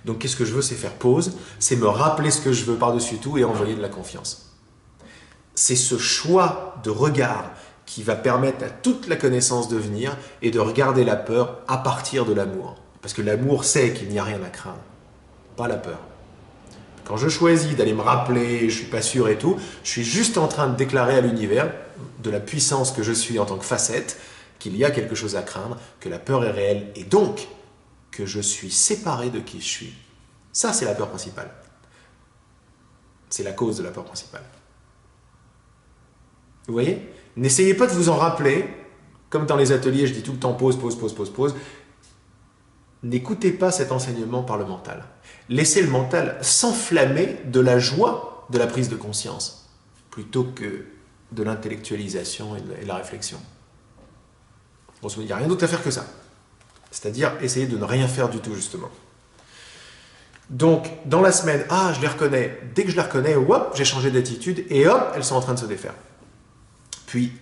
Donc qu'est-ce que je veux, c'est faire pause, c'est me rappeler ce que je veux par-dessus tout et envoyer de la confiance. C'est ce choix de regard qui va permettre à toute la connaissance de venir et de regarder la peur à partir de l'amour. Parce que l'amour sait qu'il n'y a rien à craindre, pas la peur. Quand je choisis d'aller me rappeler, je ne suis pas sûr et tout, je suis juste en train de déclarer à l'univers, de la puissance que je suis en tant que facette, qu'il y a quelque chose à craindre, que la peur est réelle et donc que je suis séparé de qui je suis. Ça, c'est la peur principale. C'est la cause de la peur principale. Vous voyez? N'essayez pas de vous en rappeler, comme dans les ateliers, je dis tout le temps pause, pause, pause, pause, pause. N'écoutez pas cet enseignement par le mental. Laissez le mental s'enflammer de la joie de la prise de conscience, plutôt que de l'intellectualisation et de la réflexion. Bon, il n'y a rien d'autre à faire que ça. C'est-à-dire essayer de ne rien faire du tout, justement. Donc, dans la semaine, je les reconnais. Dès que je les reconnais, hop, j'ai changé d'attitude et hop, elles sont en train de se défaire. Puis,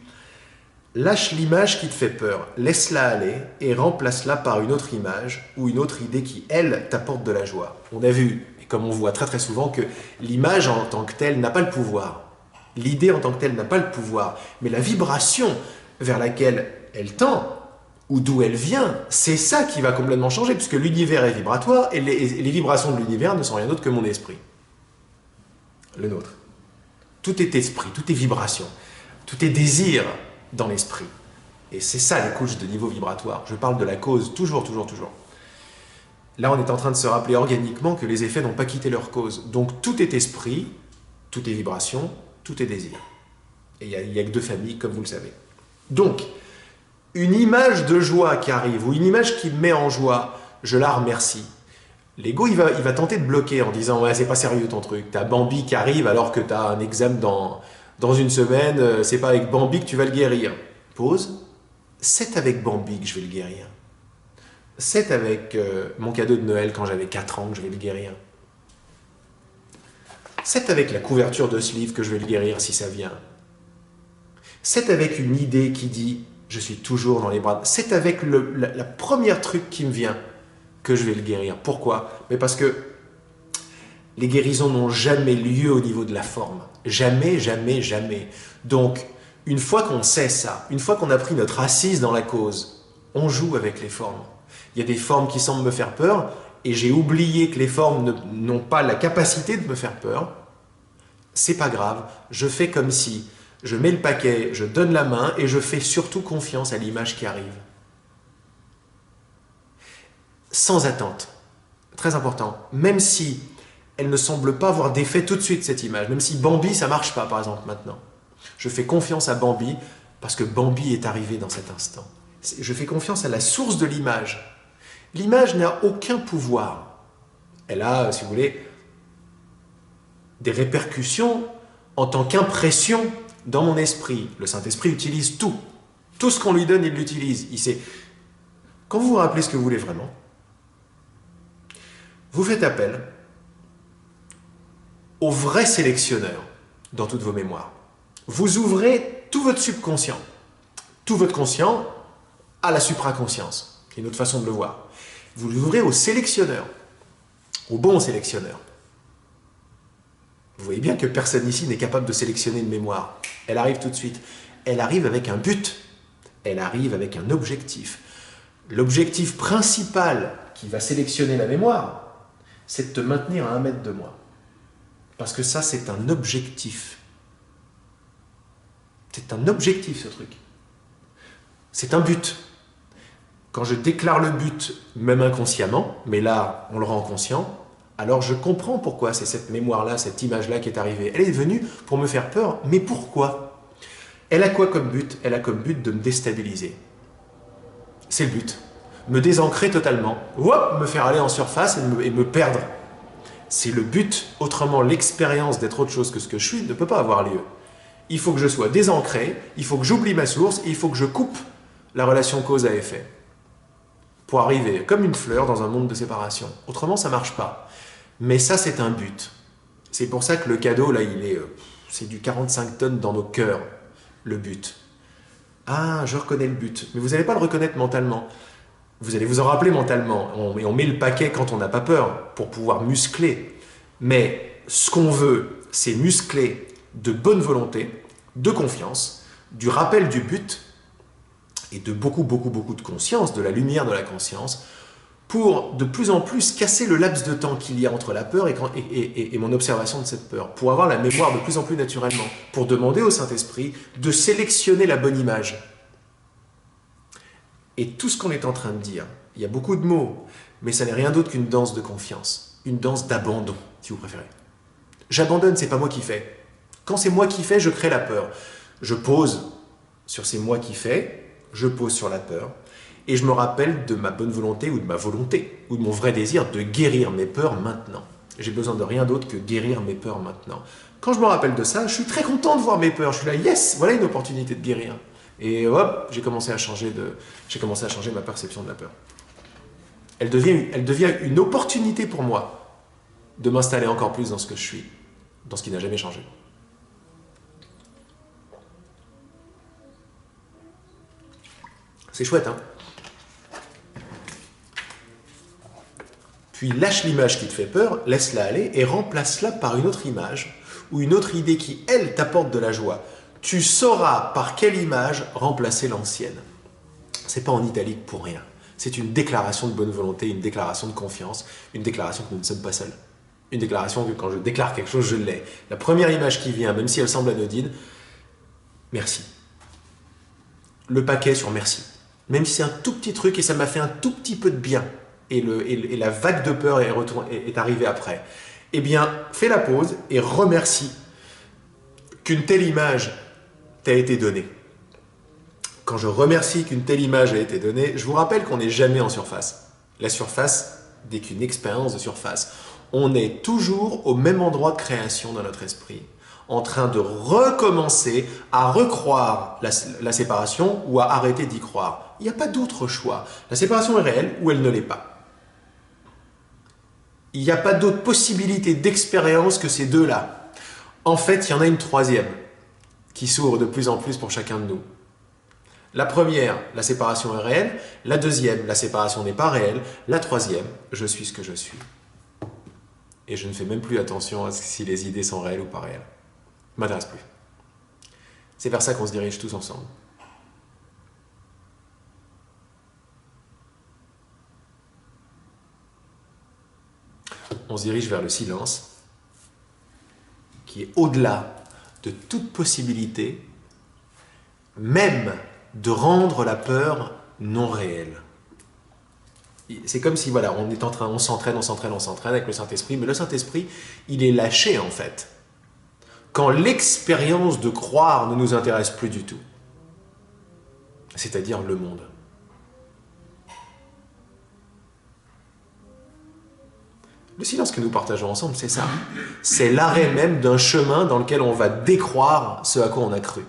lâche l'image qui te fait peur, laisse-la aller et remplace-la par une autre image ou une autre idée qui, elle, t'apporte de la joie. On a vu, et comme on voit très très souvent, que l'image en tant que telle n'a pas le pouvoir. L'idée en tant que telle n'a pas le pouvoir. Mais la vibration vers laquelle elle tend, ou d'où elle vient, c'est ça qui va complètement changer, puisque l'univers est vibratoire et les vibrations de l'univers ne sont rien d'autre que mon esprit. Le nôtre. Tout est esprit, tout est vibration, tout est désir dans l'esprit. Et c'est ça les couches de niveau vibratoire. Je parle de la cause, toujours, toujours, toujours. Là, on est en train de se rappeler organiquement que les effets n'ont pas quitté leur cause. Donc tout est esprit, tout est vibration, tout est désir. Et il n'y a que deux familles, comme vous le savez. Donc, une image de joie qui arrive, ou une image qui me met en joie, je la remercie. L'ego, il va tenter de bloquer en disant « Ouais, c'est pas sérieux ton truc. T'as Bambi qui arrive alors que t'as un examen dans une semaine. C'est pas avec Bambi que tu vas le guérir. » Pause. C'est avec Bambi que je vais le guérir. C'est avec mon cadeau de Noël quand j'avais 4 ans que je vais le guérir. C'est avec la couverture de ce livre que je vais le guérir si ça vient. C'est avec une idée qui dit « Je suis toujours dans les bras ». C'est avec la première truc qui me vient que je vais le guérir. Pourquoi? Mais parce que les guérisons n'ont jamais lieu au niveau de la forme. Jamais, jamais, jamais. Donc, une fois qu'on sait ça, une fois qu'on a pris notre assise dans la cause, on joue avec les formes. Il y a des formes qui semblent me faire peur, et j'ai oublié que les formes n'ont pas la capacité de me faire peur. C'est pas grave, je fais comme si je mets le paquet, je donne la main, et je fais surtout confiance à l'image qui arrive. Sans attente. Très important. Même si elle ne semble pas avoir d'effet tout de suite, cette image. Même si Bambi, ça ne marche pas, par exemple, maintenant. Je fais confiance à Bambi parce que Bambi est arrivé dans cet instant. Je fais confiance à la source de l'image. L'image n'a aucun pouvoir. Elle a, si vous voulez, des répercussions en tant qu'impression dans mon esprit. Le Saint-Esprit utilise tout. Tout ce qu'on lui donne, il l'utilise. Il sait. Quand vous vous rappelez ce que vous voulez vraiment, vous faites appel au vrai sélectionneur dans toutes vos mémoires. Vous ouvrez tout votre subconscient, tout votre conscient à la supraconscience, qui est une autre façon de le voir. Vous l'ouvrez au sélectionneur, au bon sélectionneur. Vous voyez bien que personne ici n'est capable de sélectionner une mémoire. Elle arrive tout de suite. Elle arrive avec un but. Elle arrive avec un objectif. L'objectif principal qui va sélectionner la mémoire, c'est de te maintenir à 1 mètre de moi. Parce que ça, c'est un objectif. C'est un objectif, ce truc. C'est un but. Quand je déclare le but, même inconsciemment, mais là, on le rend conscient, alors je comprends pourquoi c'est cette mémoire-là, cette image-là qui est arrivée. Elle est venue pour me faire peur, mais pourquoi? Elle a quoi comme but? Elle a comme but de me déstabiliser. C'est le but. Me désancrer totalement, me faire aller en surface et me perdre. C'est le but. Autrement, l'expérience d'être autre chose que ce que je suis ne peut pas avoir lieu. Il faut que je sois désancré, il faut que j'oublie ma source, et il faut que je coupe la relation cause à effet pour arriver comme une fleur dans un monde de séparation. Autrement, ça ne marche pas. Mais ça, c'est un but. C'est pour ça que le cadeau, là, c'est du 45 tonnes dans nos cœurs, le but. Ah, je reconnais le but. Mais vous n'allez pas le reconnaître mentalement. Vous allez vous en rappeler mentalement. Et on met le paquet quand on n'a pas peur, pour pouvoir muscler. Mais ce qu'on veut, c'est muscler de bonne volonté, de confiance, du rappel du but, et de beaucoup de conscience, de la lumière de la conscience, pour de plus en plus casser le laps de temps qu'il y a entre la peur et mon observation de cette peur, pour avoir la mémoire de plus en plus naturellement, pour demander au Saint-Esprit de sélectionner la bonne image. Et tout ce qu'on est en train de dire, il y a beaucoup de mots, mais ça n'est rien d'autre qu'une danse de confiance, une danse d'abandon, si vous préférez. J'abandonne, c'est pas moi qui fais. Quand c'est moi qui fais, je crée la peur. Je pose sur ces moi qui fait, je pose sur la peur, et je me rappelle de ma bonne volonté, ou de ma volonté, ou de mon vrai désir de guérir mes peurs maintenant. J'ai besoin de rien d'autre que guérir mes peurs maintenant. Quand je me rappelle de ça, je suis très content de voir mes peurs. Je suis là, yes, voilà une opportunité de guérir. Et hop, j'ai commencé à changer ma perception de la peur. Elle devient une opportunité pour moi de m'installer encore plus dans ce que je suis, dans ce qui n'a jamais changé. C'est chouette, hein? Puis lâche l'image qui te fait peur, laisse-la aller et remplace-la par une autre image ou une autre idée qui, elle, t'apporte de la joie. Tu sauras par quelle image remplacer l'ancienne. C'est pas en italique pour rien. C'est une déclaration de bonne volonté, une déclaration de confiance, une déclaration que nous ne sommes pas seuls. Une déclaration que quand je déclare quelque chose, je l'ai. La première image qui vient, même si elle semble anodine, merci. Le paquet sur merci. Même si c'est un tout petit truc et ça m'a fait un tout petit peu de bien, et la vague de peur est arrivée après, eh bien, fais la pause et remercie qu'une telle image t'a été donnée. Quand je remercie qu'une telle image a été donnée, je vous rappelle qu'on n'est jamais en surface. La surface n'est qu'une expérience de surface. On est toujours au même endroit de création dans notre esprit, en train de recommencer à recroire la séparation ou à arrêter d'y croire. Il n'y a pas d'autre choix. La séparation est réelle ou elle ne l'est pas. Il n'y a pas d'autre possibilité d'expérience que ces deux-là. En fait, il y en a une troisième qui s'ouvre de plus en plus pour chacun de nous. La première, la séparation est réelle. La deuxième, la séparation n'est pas réelle. La troisième, je suis ce que je suis. Et je ne fais même plus attention à si les idées sont réelles ou pas réelles. Ça ne m'intéresse plus. C'est vers ça qu'on se dirige tous ensemble. On se dirige vers le silence, qui est au-delà de toute possibilité, même de rendre la peur non réelle. C'est comme si, voilà, on s'entraîne avec le Saint-Esprit, mais le Saint-Esprit, il est lâché en fait. Quand l'expérience de croire ne nous intéresse plus du tout, c'est-à-dire le monde. Le silence que nous partageons ensemble, c'est ça. C'est l'arrêt même d'un chemin dans lequel on va décroire ce à quoi on a cru.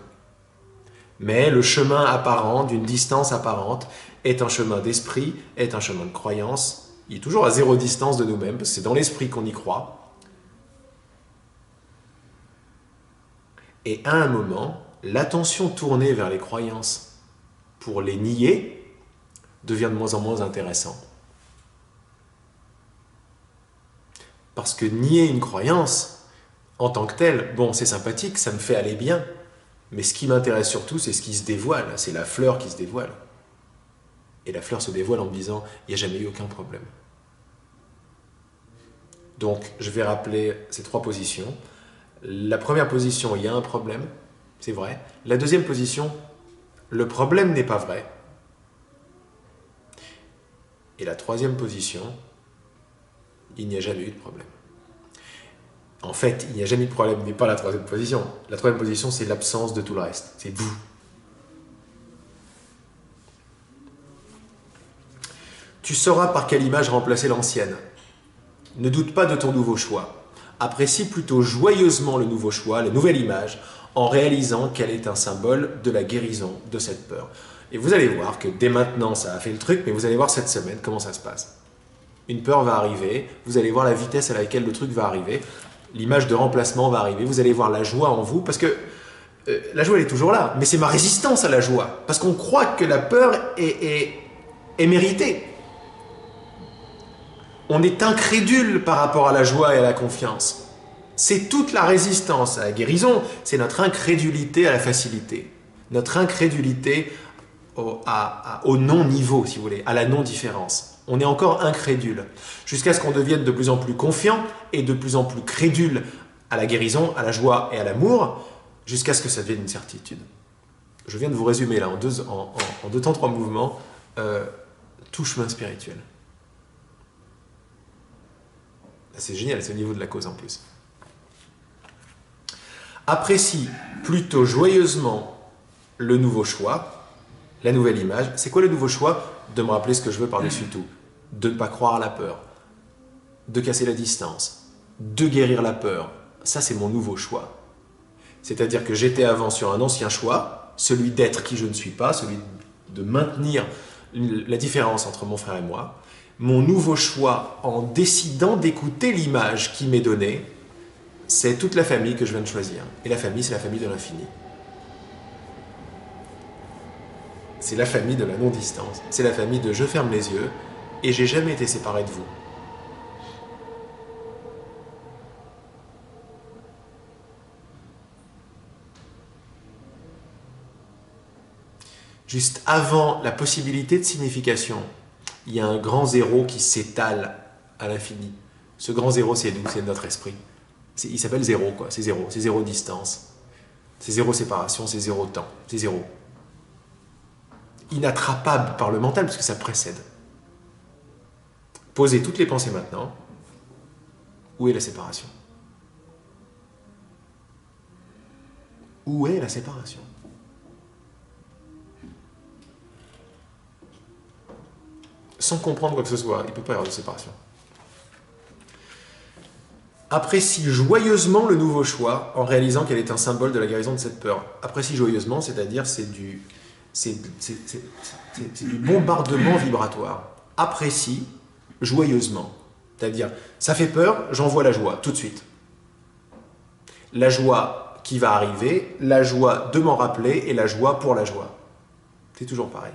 Mais le chemin apparent, d'une distance apparente, est un chemin d'esprit, est un chemin de croyance. Il est toujours à zéro distance de nous-mêmes, parce que c'est dans l'esprit qu'on y croit. Et à un moment, l'attention tournée vers les croyances pour les nier devient de moins en moins intéressant. Parce que nier une croyance, en tant que telle, bon, c'est sympathique, ça me fait aller bien, mais ce qui m'intéresse surtout, c'est ce qui se dévoile, c'est la fleur qui se dévoile. Et la fleur se dévoile en me disant, il n'y a jamais eu aucun problème. Donc, je vais rappeler ces 3 positions. La première position, il y a un problème, c'est vrai. La deuxième position, le problème n'est pas vrai. Et la troisième position, il n'y a jamais eu de problème. En fait, il n'y a jamais eu de problème, mais pas la troisième position. La troisième position, c'est l'absence de tout le reste. C'est vous. Tu sauras par quelle image remplacer l'ancienne. Ne doute pas de ton nouveau choix. Apprécie plutôt joyeusement le nouveau choix, la nouvelle image, en réalisant qu'elle est un symbole de la guérison de cette peur. Et vous allez voir que dès maintenant, ça a fait le truc, mais vous allez voir cette semaine comment ça se passe. Une peur va arriver, vous allez voir la vitesse à laquelle le truc va arriver, l'image de remplacement va arriver, vous allez voir la joie en vous, parce que la joie elle est toujours là, mais c'est ma résistance à la joie, parce qu'on croit que la peur est méritée. On est incrédule par rapport à la joie et à la confiance. C'est toute la résistance à la guérison, c'est notre incrédulité à la facilité, notre incrédulité au non-niveau, si vous voulez, à la non-différence. On est encore incrédule, jusqu'à ce qu'on devienne de plus en plus confiant et de plus en plus crédule à la guérison, à la joie et à l'amour, jusqu'à ce que ça devienne une certitude. Je viens de vous résumer là en deux temps, 3 mouvements, tout chemin spirituel. C'est génial, c'est au niveau de la cause en plus. Apprécie plutôt joyeusement le nouveau choix, la nouvelle image. C'est quoi le nouveau choix? De me rappeler ce que je veux par-dessus tout. De ne pas croire à la peur. De casser la distance. De guérir la peur. Ça, c'est mon nouveau choix. C'est-à-dire que j'étais avant sur un ancien choix, celui d'être qui je ne suis pas, celui de maintenir la différence entre mon frère et moi. Mon nouveau choix, en décidant d'écouter l'image qui m'est donnée, c'est toute la famille que je viens de choisir. Et la famille, c'est la famille de l'infini. C'est la famille de la non-distance. C'est la famille de je ferme les yeux et j'ai jamais été séparé de vous. Juste avant la possibilité de signification, il y a un grand zéro qui s'étale à l'infini. Ce grand zéro, c'est nous, c'est notre esprit. Il s'appelle zéro, quoi. C'est zéro distance. C'est zéro séparation, c'est zéro temps. C'est zéro. Inattrapable par le mental, parce que ça précède. Posez toutes les pensées maintenant. Où est la séparation? Où est la séparation? Sans comprendre quoi que ce soit, il ne peut pas y avoir de séparation. Apprécie joyeusement le nouveau choix en réalisant qu'elle est un symbole de la guérison de cette peur. Apprécie joyeusement, c'est-à-dire c'est du bombardement vibratoire. Apprécie joyeusement, c'est-à-dire ça fait peur, j'envoie la joie tout de suite. La joie qui va arriver, la joie de m'en rappeler et la joie pour la joie. C'est toujours pareil.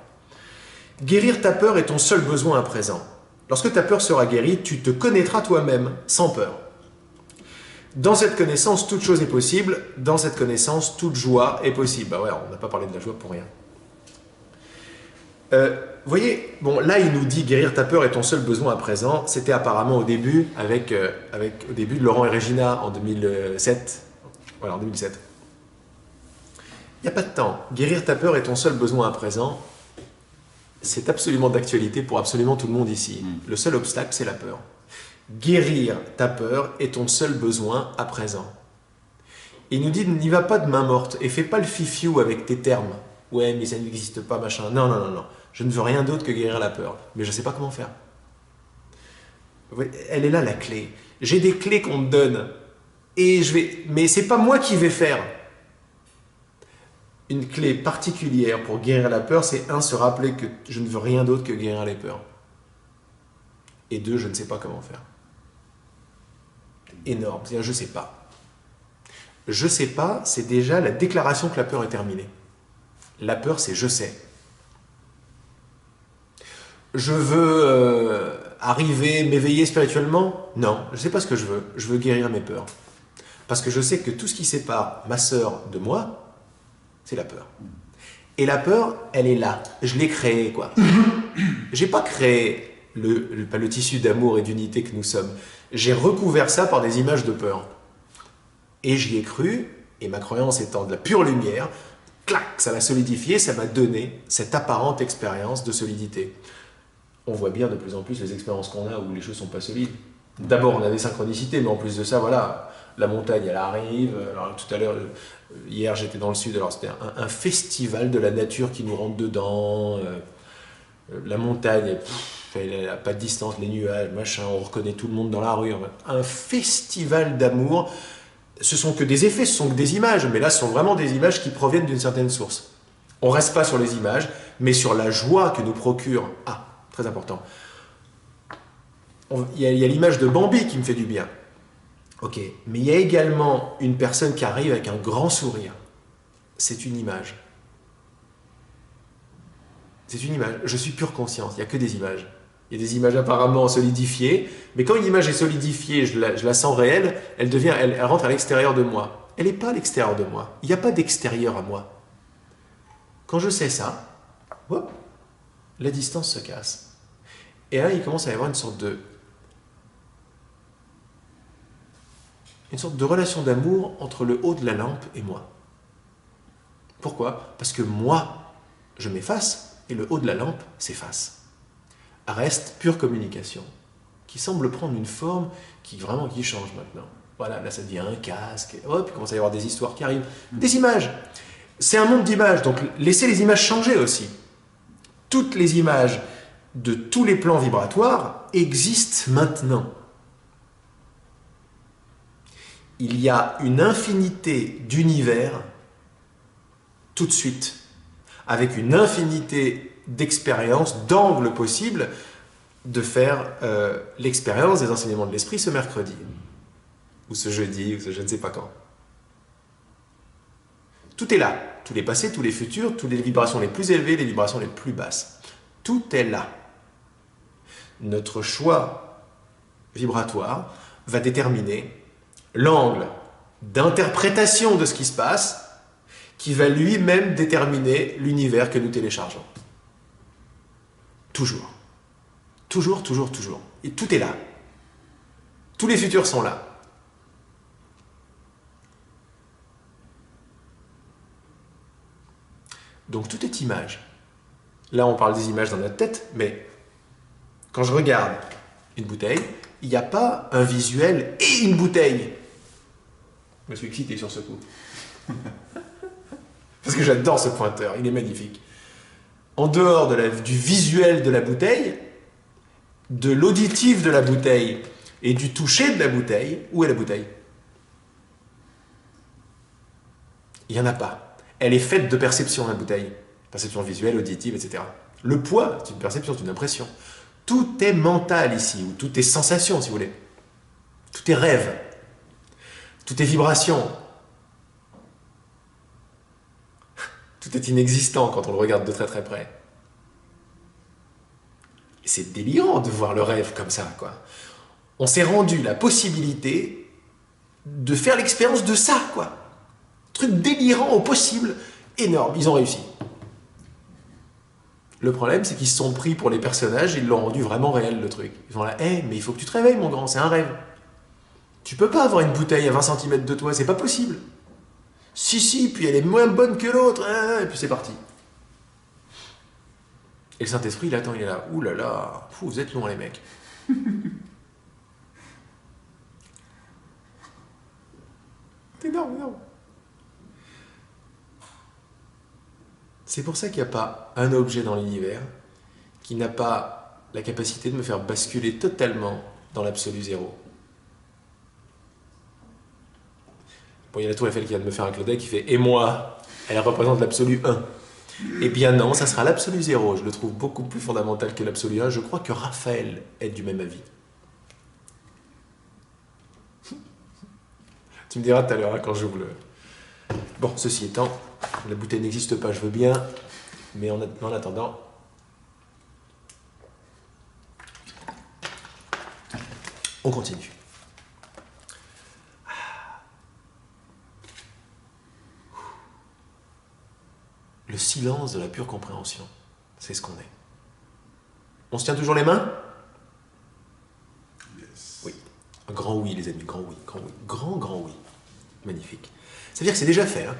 Guérir ta peur est ton seul besoin à présent. Lorsque ta peur sera guérie, tu te connaîtras toi-même sans peur. Dans cette connaissance, toute chose est possible. Dans cette connaissance, toute joie est possible. Bah ouais, on n'a pas parlé de la joie pour rien. Vous voyez, bon, là, il nous dit guérir ta peur est ton seul besoin à présent. C'était apparemment au début, au début de Laurent et Regina en 2007. Voilà, en 2007. Il n'y a pas de temps. Guérir ta peur est ton seul besoin à présent. C'est absolument d'actualité pour absolument tout le monde ici. Le seul obstacle, c'est la peur. Guérir ta peur est ton seul besoin à présent. Il nous dit, n'y va pas de main morte et fais pas le fifiou avec tes termes. Ouais, mais ça n'existe pas, machin. Non, non, non, non. Je ne veux rien d'autre que guérir la peur. Mais je ne sais pas comment faire. Elle est là, la clé. J'ai des clés qu'on me donne. Mais c'est pas moi qui vais faire. Une clé particulière pour guérir la peur, c'est 1, se rappeler que je ne veux rien d'autre que guérir les peurs. Et 2, je ne sais pas comment faire. Énorme, c'est-à-dire je ne sais pas. Je sais pas, c'est déjà la déclaration que la peur est terminée. La peur, c'est je sais. Je veux arriver, m'éveiller spirituellement? Non, je sais pas ce que je veux. Je veux guérir mes peurs. Parce que je sais que tout ce qui sépare ma sœur de moi, c'est la peur. Et la peur, elle est là. Je l'ai créée, quoi. J'ai pas créé le tissu d'amour et d'unité que nous sommes. J'ai recouvert ça par des images de peur. Et j'y ai cru, et ma croyance étant de la pure lumière, clac, ça l'a solidifié, ça m'a donné cette apparente expérience de solidité. On voit bien de plus en plus les expériences qu'on a où les choses sont pas solides. D'abord, on a des synchronicités, mais en plus de ça, voilà, la montagne, elle arrive. Alors, tout à l'heure, hier, j'étais dans le sud, alors c'était un festival de la nature qui nous rentre dedans. La montagne, elle n'a pas de distance, les nuages, machin, on reconnaît tout le monde dans la rue. Un festival d'amour. Ce sont que des effets, ce sont que des images, mais là, ce sont vraiment des images qui proviennent d'une certaine source. On ne reste pas sur les images, mais sur la joie que nous procure. Ah, très important. Il y a l'image de Bambi qui me fait du bien. Ok, mais il y a également une personne qui arrive avec un grand sourire. C'est une image. C'est une image. Je suis pure conscience, il n'y a que des images. Il y a des images apparemment solidifiées, mais quand une image est solidifiée, je la sens réelle, elle rentre à l'extérieur de moi. Elle n'est pas à l'extérieur de moi. Il n'y a pas d'extérieur à moi. Quand je sais ça, hop, la distance se casse. Et là, il commence à y avoir une sorte de relation d'amour entre le haut de la lampe et moi. Pourquoi? Parce que moi, je m'efface et le haut de la lampe s'efface. Reste pure communication, qui semble prendre une forme qui change maintenant. Voilà, là ça devient un casque, et hop, il commence à y avoir des histoires qui arrivent. Des images. C'est un monde d'images, donc laissez les images changer aussi. Toutes les images de tous les plans vibratoires existent maintenant. Il y a une infinité d'univers tout de suite, avec une infinité d'expériences, d'angles possibles de faire l'expérience des enseignements de l'esprit ce mercredi, ou ce jeudi, ou ce je ne sais pas quand. Tout est là, tous les passés, tous les futurs, toutes les vibrations les plus élevées, les vibrations les plus basses. Tout est là. Notre choix vibratoire va déterminer l'angle d'interprétation de ce qui se passe, qui va lui-même déterminer l'univers que nous téléchargeons. Toujours. Toujours, toujours, toujours. Et tout est là. Tous les futurs sont là. Donc tout est image. Là, on parle des images dans notre tête, mais quand je regarde une bouteille, il n'y a pas un visuel et une bouteille. Je me suis excité sur ce coup. Parce que j'adore ce pointeur, il est magnifique. En dehors du visuel de la bouteille, de l'auditif de la bouteille et du toucher de la bouteille, où est la bouteille? Il n'y en a pas. Elle est faite de perception, la bouteille. Perception visuelle, auditive, etc. Le poids, c'est une perception, c'est une impression. Tout est mental ici, ou tout est sensation, si vous voulez. Tout est rêve. Tout est vibration. Tout est inexistant quand on le regarde de très très près. Et c'est délirant de voir le rêve comme ça, quoi. On s'est rendu la possibilité de faire l'expérience de ça, quoi. Truc délirant au possible, énorme. Ils ont réussi. Le problème, c'est qu'ils se sont pris pour les personnages et ils l'ont rendu vraiment réel, le truc. Ils sont là, mais il faut que tu te réveilles, mon grand, c'est un rêve. Tu peux pas avoir une bouteille à 20 cm de toi, c'est pas possible. Si, puis elle est moins bonne que l'autre, et puis c'est parti. Et le Saint-Esprit, il attend, il est là. Ouh là là, vous êtes longs, les mecs. C'est énorme, énorme. C'est pour ça qu'il n'y a pas un objet dans l'univers qui n'a pas la capacité de me faire basculer totalement dans l'absolu zéro. Bon, il y a la Tour Eiffel qui vient de me faire un clin d'œil qui fait « Et moi ?» Elle représente l'absolu 1. Eh bien non, ça sera l'absolu 0. Je le trouve beaucoup plus fondamental que l'absolu 1. Je crois que Raphaël est du même avis. Tu me diras tout à l'heure, hein, quand j'ouvre le... Bon, ceci étant, la bouteille n'existe pas, je veux bien, mais en attendant... On continue. Le silence de la pure compréhension, c'est ce qu'on est. On se tient toujours les mains? Yes. Oui. Un grand oui, les amis, grand oui, grand oui. Grand oui. Magnifique. Ça veut dire que c'est déjà fait. Hein.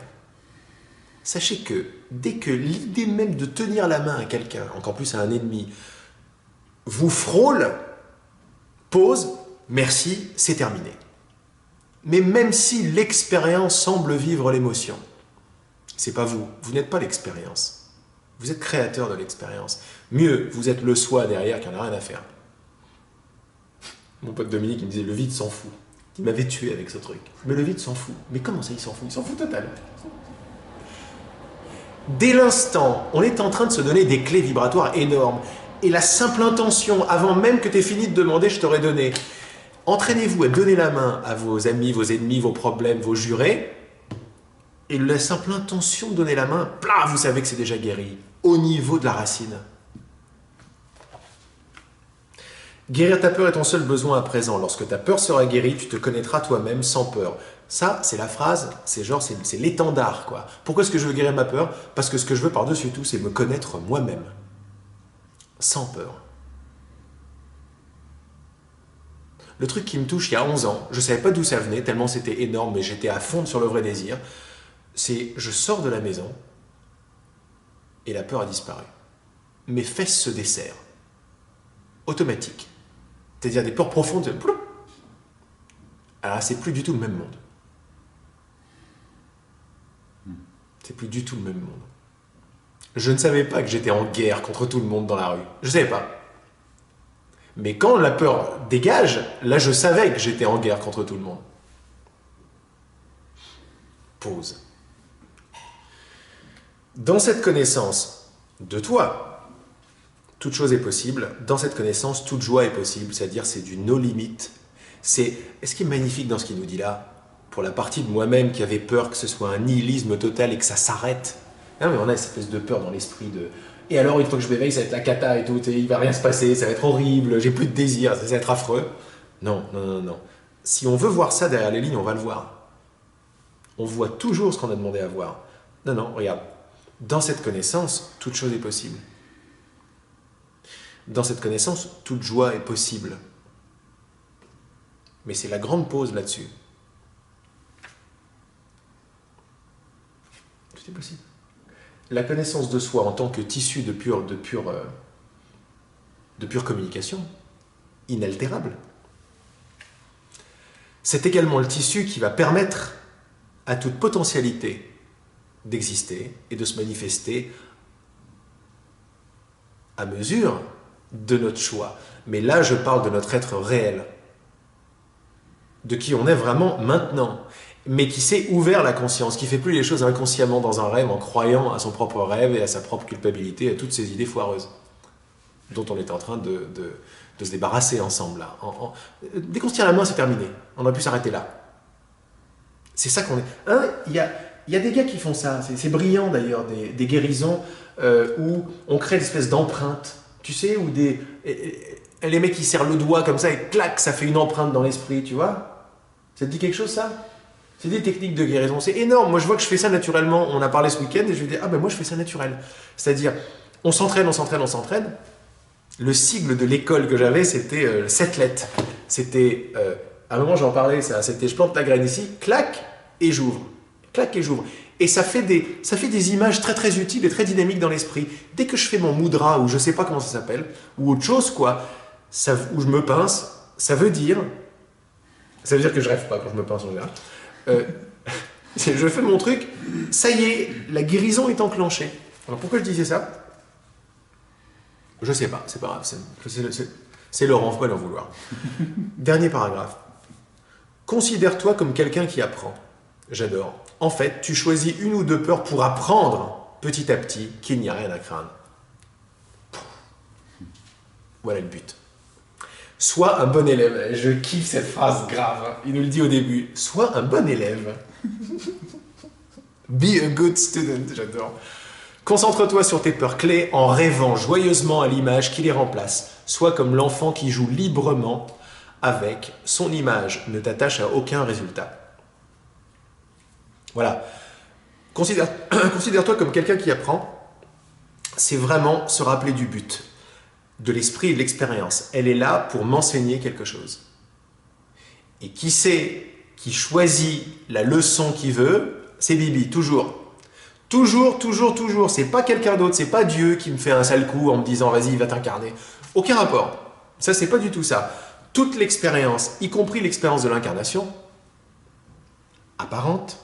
Sachez que dès que l'idée même de tenir la main à quelqu'un, encore plus à un ennemi, vous frôle, pause, merci, c'est terminé. Mais même si l'expérience semble vivre l'émotion, c'est pas vous, vous n'êtes pas l'expérience. Vous êtes créateur de l'expérience. Mieux, vous êtes le soi derrière qui n'en a rien à faire. Mon pote Dominique, il me disait, le vide s'en fout. Il m'avait tué avec ce truc. Mais le vide s'en fout. Mais comment ça, il s'en fout? Il s'en fout total. Dès l'instant, on est en train de se donner des clés vibratoires énormes. Et la simple intention, avant même que tu aies fini de demander, je t'aurais donné. Entraînez-vous à donner la main à vos amis, vos ennemis, vos problèmes, vos jurés. Et la simple intention de donner la main, plah, vous savez que c'est déjà guéri. Au niveau de la racine. Guérir ta peur est ton seul besoin à présent. Lorsque ta peur sera guérie, tu te connaîtras toi-même sans peur. Ça, c'est la phrase, c'est genre, c'est l'étendard, quoi. Pourquoi est-ce que je veux guérir ma peur? Parce que ce que je veux par-dessus tout, c'est me connaître moi-même. Sans peur. Le truc qui me touche il y a 11 ans, je ne savais pas d'où ça venait, tellement c'était énorme, mais j'étais à fond sur le vrai désir, c'est je sors de la maison et la peur a disparu. Mes fesses se desserrent. Automatique. C'est-à-dire des peurs profondes. Alors c'est plus du tout le même monde. C'est plus du tout le même monde. Je ne savais pas que j'étais en guerre contre tout le monde dans la rue. Je ne savais pas. Mais quand la peur dégage, là je savais que j'étais en guerre contre tout le monde. Pause. Dans cette connaissance de toi, toute chose est possible. Dans cette connaissance, toute joie est possible. C'est-à-dire c'est du no limite. Et ce qui est magnifique dans ce qu'il nous dit là, pour la partie de moi-même qui avait peur que ce soit un nihilisme total et que ça s'arrête. Non, mais on a cette espèce de peur dans l'esprit de... Et alors, une fois que je m'éveille, ça va être la cata et tout, et il va rien se passer, ça va être horrible, j'ai plus de désir, ça va être affreux. Non, non, non, non. Si on veut voir ça derrière les lignes, on va le voir. On voit toujours ce qu'on a demandé à voir. Non, non, regarde. Dans cette connaissance, toute chose est possible. Dans cette connaissance, toute joie est possible. Mais c'est la grande pause là-dessus. Tout est possible. La connaissance de soi en tant que tissu de pure communication, inaltérable, c'est également le tissu qui va permettre à toute potentialité d'exister et de se manifester à mesure de notre choix. Mais là, je parle de notre être réel, de qui on est vraiment maintenant, mais qui s'est ouvert la conscience, qui ne fait plus les choses inconsciemment dans un rêve en croyant à son propre rêve et à sa propre culpabilité, à toutes ces idées foireuses dont on est en train de se débarrasser ensemble. Là. Dès qu'on se tire la main, c'est terminé. On aurait pu s'arrêter là. C'est ça qu'on est. Il y a des gars qui font ça, c'est brillant d'ailleurs, des guérisons où on crée une espèce d'empreinte, tu sais, où les mecs qui serrent le doigt comme ça et clac, ça fait une empreinte dans l'esprit, tu vois? Ça te dit quelque chose ça? C'est des techniques de guérison, c'est énorme. Moi je vois que je fais ça naturellement, on a parlé ce week-end et je lui dis ah ben moi je fais ça naturel. C'est-à-dire, on s'entraîne, on s'entraîne, on s'entraîne. Le sigle de l'école que j'avais, c'était 7 lettres. C'était, à un moment j'en parlais, c'était je plante la graine ici, clac, et j'ouvre. Clac, et j'ouvre. Et ça fait des images très très utiles et très dynamiques dans l'esprit. Dès que je fais mon mudra, ou je sais pas comment ça s'appelle, ou autre chose quoi, où je me pince, ça veut dire que je rêve pas quand je me pince en général. Je fais mon truc, ça y est, la guérison est enclenchée. Alors pourquoi je disais ça? Je sais pas, c'est pas grave, c'est Laurent, faut pas l'en vouloir. Dernier paragraphe. Considère-toi comme quelqu'un qui apprend. J'adore. En fait, tu choisis une ou deux peurs pour apprendre petit à petit qu'il n'y a rien à craindre. Voilà le but. Sois un bon élève. Je kiffe cette phrase grave. Il nous le dit au début. Sois un bon élève. Be a good student. J'adore. Concentre-toi sur tes peurs clés en rêvant joyeusement à l'image qui les remplace. Sois comme l'enfant qui joue librement avec son image. Ne t'attache à aucun résultat. Voilà. Considère-toi comme quelqu'un qui apprend. C'est vraiment se rappeler du but, de l'esprit et de l'expérience. Elle est là pour m'enseigner quelque chose. Et qui sait, qui choisit la leçon qu'il veut, c'est Bibi, toujours. Toujours, toujours, toujours. C'est pas quelqu'un d'autre, c'est pas Dieu qui me fait un sale coup en me disant vas-y, il va t'incarner. Aucun rapport. Ça, c'est pas du tout ça. Toute l'expérience, y compris l'expérience de l'incarnation, apparente,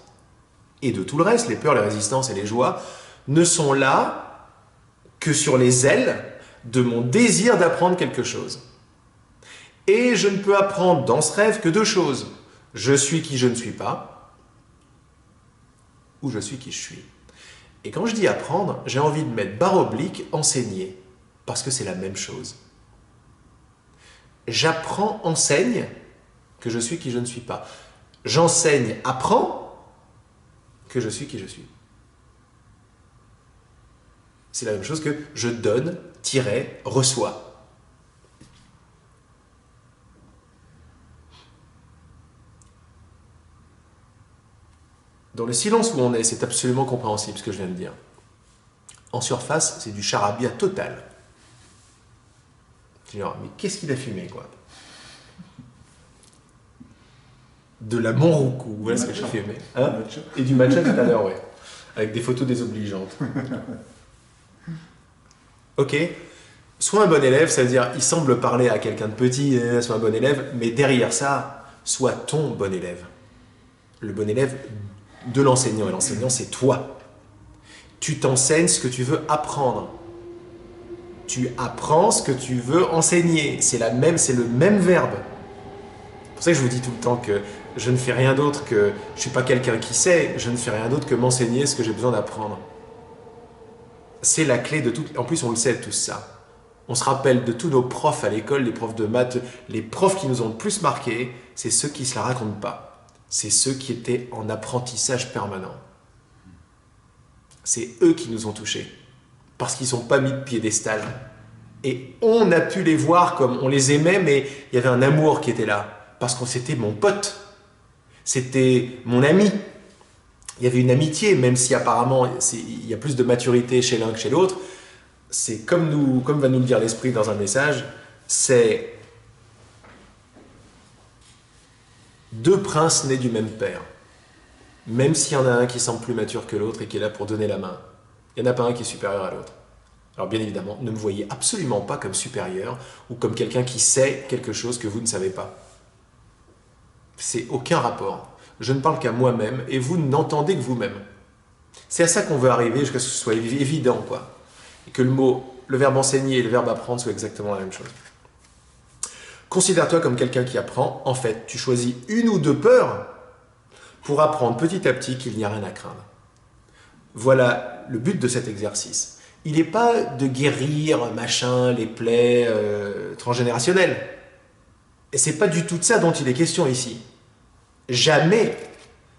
et de tout le reste, les peurs, les résistances et les joies, ne sont là que sur les ailes de mon désir d'apprendre quelque chose. Et je ne peux apprendre dans ce rêve que deux choses. Je suis qui je ne suis pas, ou je suis qui je suis. Et quand je dis apprendre, j'ai envie de mettre barre oblique, enseigner, parce que c'est la même chose. J'apprends, enseigne, que je suis qui je ne suis pas. J'enseigne, apprends, que je suis qui je suis. C'est la même chose que je donne, reçois. Dans le silence où on est, c'est absolument compréhensible ce que je viens de dire. En surface, c'est du charabia total. Genre, mais qu'est-ce qu'il a fumé, quoi? De la Monroucou, voilà ce que j'ai fumé. Hein? Et du matcha tout à l'heure, ouais. Avec des photos désobligeantes. Ok. Sois un bon élève, ça veut dire, il semble parler à quelqu'un de petit, sois un bon élève, mais derrière ça, sois ton bon élève. Le bon élève de l'enseignant, et l'enseignant, c'est toi. Tu t'enseignes ce que tu veux apprendre. Tu apprends ce que tu veux enseigner. C'est le même verbe. C'est pour ça que je vous dis tout le temps que je ne fais rien d'autre que... Je ne suis pas quelqu'un qui sait, je ne fais rien d'autre que m'enseigner ce que j'ai besoin d'apprendre. C'est la clé de tout... En plus, on le sait tous ça. On se rappelle de tous nos profs à l'école, les profs de maths, les profs qui nous ont le plus marqués, c'est ceux qui ne se la racontent pas. C'est ceux qui étaient en apprentissage permanent. C'est eux qui nous ont touchés. Parce qu'ils ne sont pas mis de piédestal. Et on a pu les voir comme on les aimait, mais il y avait un amour qui était là. Parce que c'était mon pote. C'était mon ami. Il y avait une amitié, même si apparemment il y a plus de maturité chez l'un que chez l'autre. C'est comme va nous le dire l'esprit dans un message, c'est deux princes nés du même père. Même s'il y en a un qui semble plus mature que l'autre et qui est là pour donner la main, il n'y en a pas un qui est supérieur à l'autre. Alors bien évidemment, ne me voyez absolument pas comme supérieur ou comme quelqu'un qui sait quelque chose que vous ne savez pas. C'est aucun rapport. Je ne parle qu'à moi-même et vous n'entendez que vous-même. C'est à ça qu'on veut arriver jusqu'à ce que ce soit évident, quoi. Et que le verbe enseigner et le verbe apprendre soient exactement la même chose. Considère-toi comme quelqu'un qui apprend. En fait, tu choisis une ou deux peurs pour apprendre petit à petit qu'il n'y a rien à craindre. Voilà le but de cet exercice. Il n'est pas de guérir, machin, les plaies transgénérationnelles. Et c'est pas du tout de ça dont il est question ici. Jamais.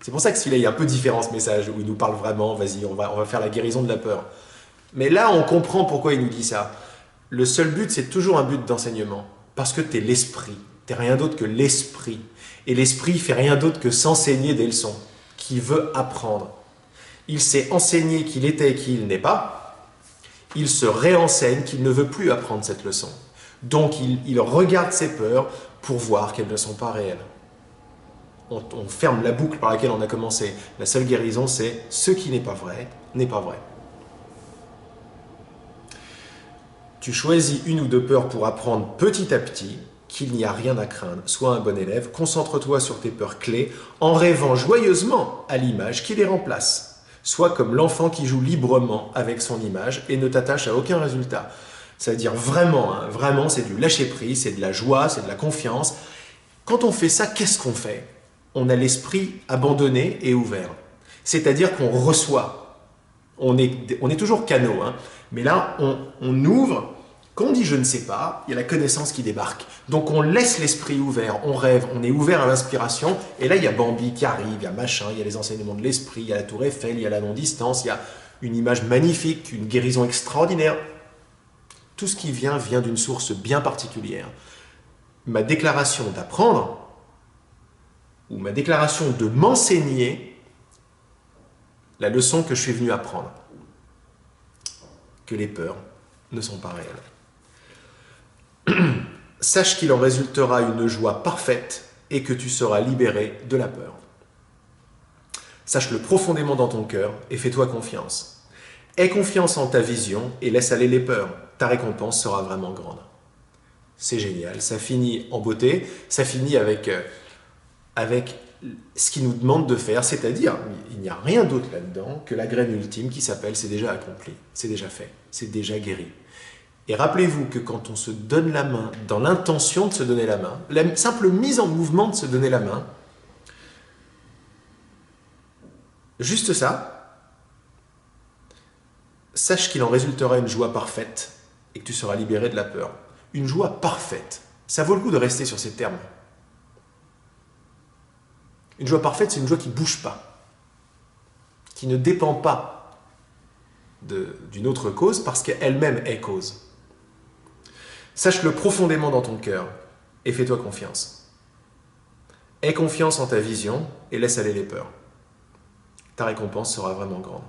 C'est pour ça que celui-là, il est un peu différent ce message, où il nous parle vraiment, vas-y, on va faire la guérison de la peur. Mais là, on comprend pourquoi il nous dit ça. Le seul but, c'est toujours un but d'enseignement. Parce que tu es l'esprit. Tu n'es rien d'autre que l'esprit. Et l'esprit ne fait rien d'autre que s'enseigner des leçons, qui veut apprendre. Il s'est enseigné qu'il était et qu'il n'est pas. Il se réenseigne qu'il ne veut plus apprendre cette leçon. Donc, il regarde ses peurs pour voir qu'elles ne sont pas réelles. On ferme la boucle par laquelle on a commencé. La seule guérison, c'est ce qui n'est pas vrai, n'est pas vrai. Tu choisis une ou deux peurs pour apprendre petit à petit qu'il n'y a rien à craindre. Sois un bon élève, concentre-toi sur tes peurs clés en rêvant joyeusement à l'image qui les remplace. Sois comme l'enfant qui joue librement avec son image et ne t'attache à aucun résultat. C'est-à-dire vraiment, hein, vraiment, c'est du lâcher-prise, c'est de la joie, c'est de la confiance. Quand on fait ça, qu'est-ce qu'on fait? On a l'esprit abandonné et ouvert. C'est-à-dire qu'on reçoit. On est toujours canaux, hein, mais là, on ouvre Quand on dit je ne sais pas, il y a la connaissance qui débarque. Donc on laisse l'esprit ouvert, on rêve, on est ouvert à l'inspiration. Et là, il y a Bambi qui arrive, il y a machin, il y a les enseignements de l'esprit, il y a la tour Eiffel, il y a la non-distance, il y a une image magnifique, une guérison extraordinaire. Tout ce qui vient d'une source bien particulière. Ma déclaration d'apprendre, ou ma déclaration de m'enseigner, la leçon que je suis venu apprendre, que les peurs ne sont pas réelles. Sache qu'il en résultera une joie parfaite et que tu seras libéré de la peur. Sache-le profondément dans ton cœur et fais-toi confiance. Aie confiance en ta vision et laisse aller les peurs. Ta récompense sera vraiment grande. C'est génial, ça finit en beauté, ça finit avec ce qu'il nous demande de faire, c'est-à-dire, il n'y a rien d'autre là-dedans que la graine ultime qui s'appelle « c'est déjà accompli, c'est déjà fait, c'est déjà guéri ». Et rappelez-vous que quand on se donne la main, dans l'intention de se donner la main, la simple mise en mouvement de se donner la main, juste ça, sache qu'il en résultera une joie parfaite et que tu seras libéré de la peur. Une joie parfaite. Ça vaut le coup de rester sur ces termes. Une joie parfaite, c'est une joie qui ne bouge pas, qui ne dépend pas d'une autre cause parce qu'elle-même est cause. Sache-le profondément dans ton cœur et fais-toi confiance. Aie confiance en ta vision et laisse aller les peurs. Ta récompense sera vraiment grande.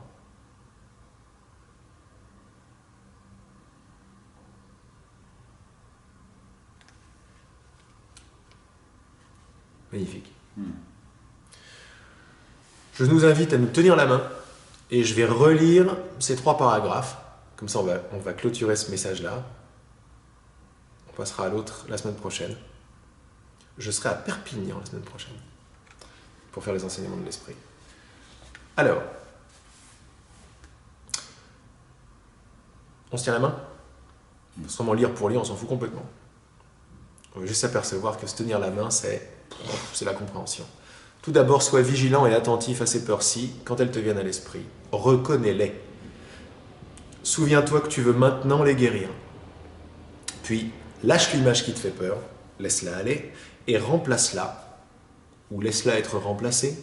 Magnifique. Je nous invite à nous tenir la main et je vais relire ces 3 paragraphes. Comme ça, on va clôturer ce message-là. On passera à l'autre la semaine prochaine. Je serai à Perpignan la semaine prochaine pour faire les enseignements de l'esprit. Alors, on se tient la main? Seulement lire pour lire, on s'en fout complètement. On veut juste s'apercevoir que se tenir la main, c'est la compréhension. Tout d'abord, sois vigilant et attentif à ces peurs-ci quand elles te viennent à l'esprit. Reconnais-les. Souviens-toi que tu veux maintenant les guérir. Puis, lâche l'image qui te fait peur, laisse-la aller et remplace-la, ou laisse-la être remplacée,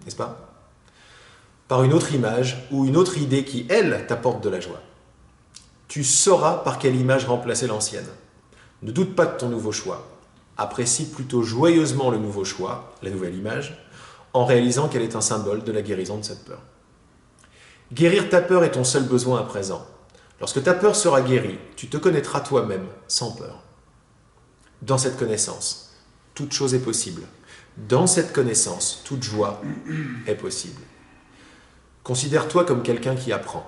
n'est-ce pas? Par une autre image ou une autre idée qui, elle, t'apporte de la joie. Tu sauras par quelle image remplacer l'ancienne. Ne doute pas de ton nouveau choix. Apprécie plutôt joyeusement le nouveau choix, la nouvelle image, en réalisant qu'elle est un symbole de la guérison de cette peur. Guérir ta peur est ton seul besoin à présent. Lorsque ta peur sera guérie, tu te connaîtras toi-même sans peur. Dans cette connaissance, toute chose est possible. Dans cette connaissance, toute joie est possible. Considère-toi comme quelqu'un qui apprend.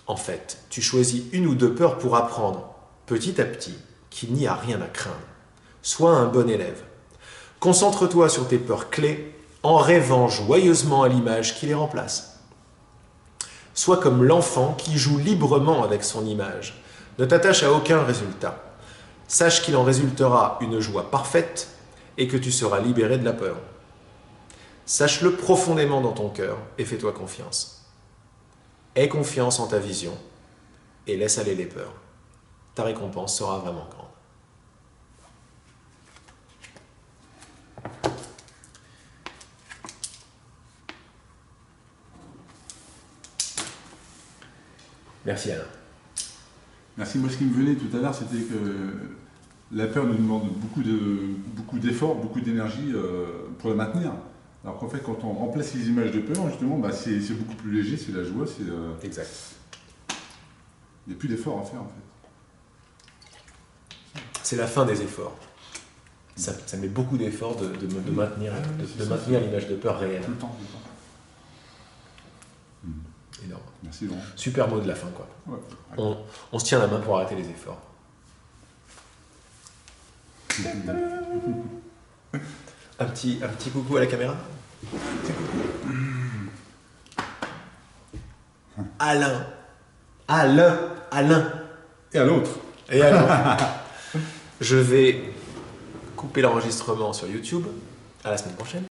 En fait, tu choisis une ou 2 peurs pour apprendre, petit à petit, qu'il n'y a rien à craindre. Sois un bon élève. Concentre-toi sur tes peurs clés en rêvant joyeusement à l'image qui les remplace. Sois comme l'enfant qui joue librement avec son image. Ne t'attache à aucun résultat. Sache qu'il en résultera une joie parfaite et que tu seras libéré de la peur. Sache-le profondément dans ton cœur et fais-toi confiance. Aie confiance en ta vision et laisse aller les peurs. Ta récompense sera vraiment grande. Merci Alain. Merci. Moi, ce qui me venait tout à l'heure, c'était que la peur nous demande beaucoup d'efforts, beaucoup d'énergie pour la maintenir. Alors qu'en fait, quand on remplace les images de peur, justement, bah, c'est beaucoup plus léger, c'est la joie. Exact. Il n'y a plus d'efforts à faire, en fait. C'est la fin des efforts. Ça met beaucoup d'efforts de maintenir l'image de peur réelle. Tout le temps. Énorme. Merci Laurent. Super mot de la fin, quoi. Ouais. On se tient la main pour arrêter les efforts. Un petit coucou à la caméra. Alain. Et à l'autre. Et alors, je vais couper l'enregistrement sur YouTube. À la semaine prochaine.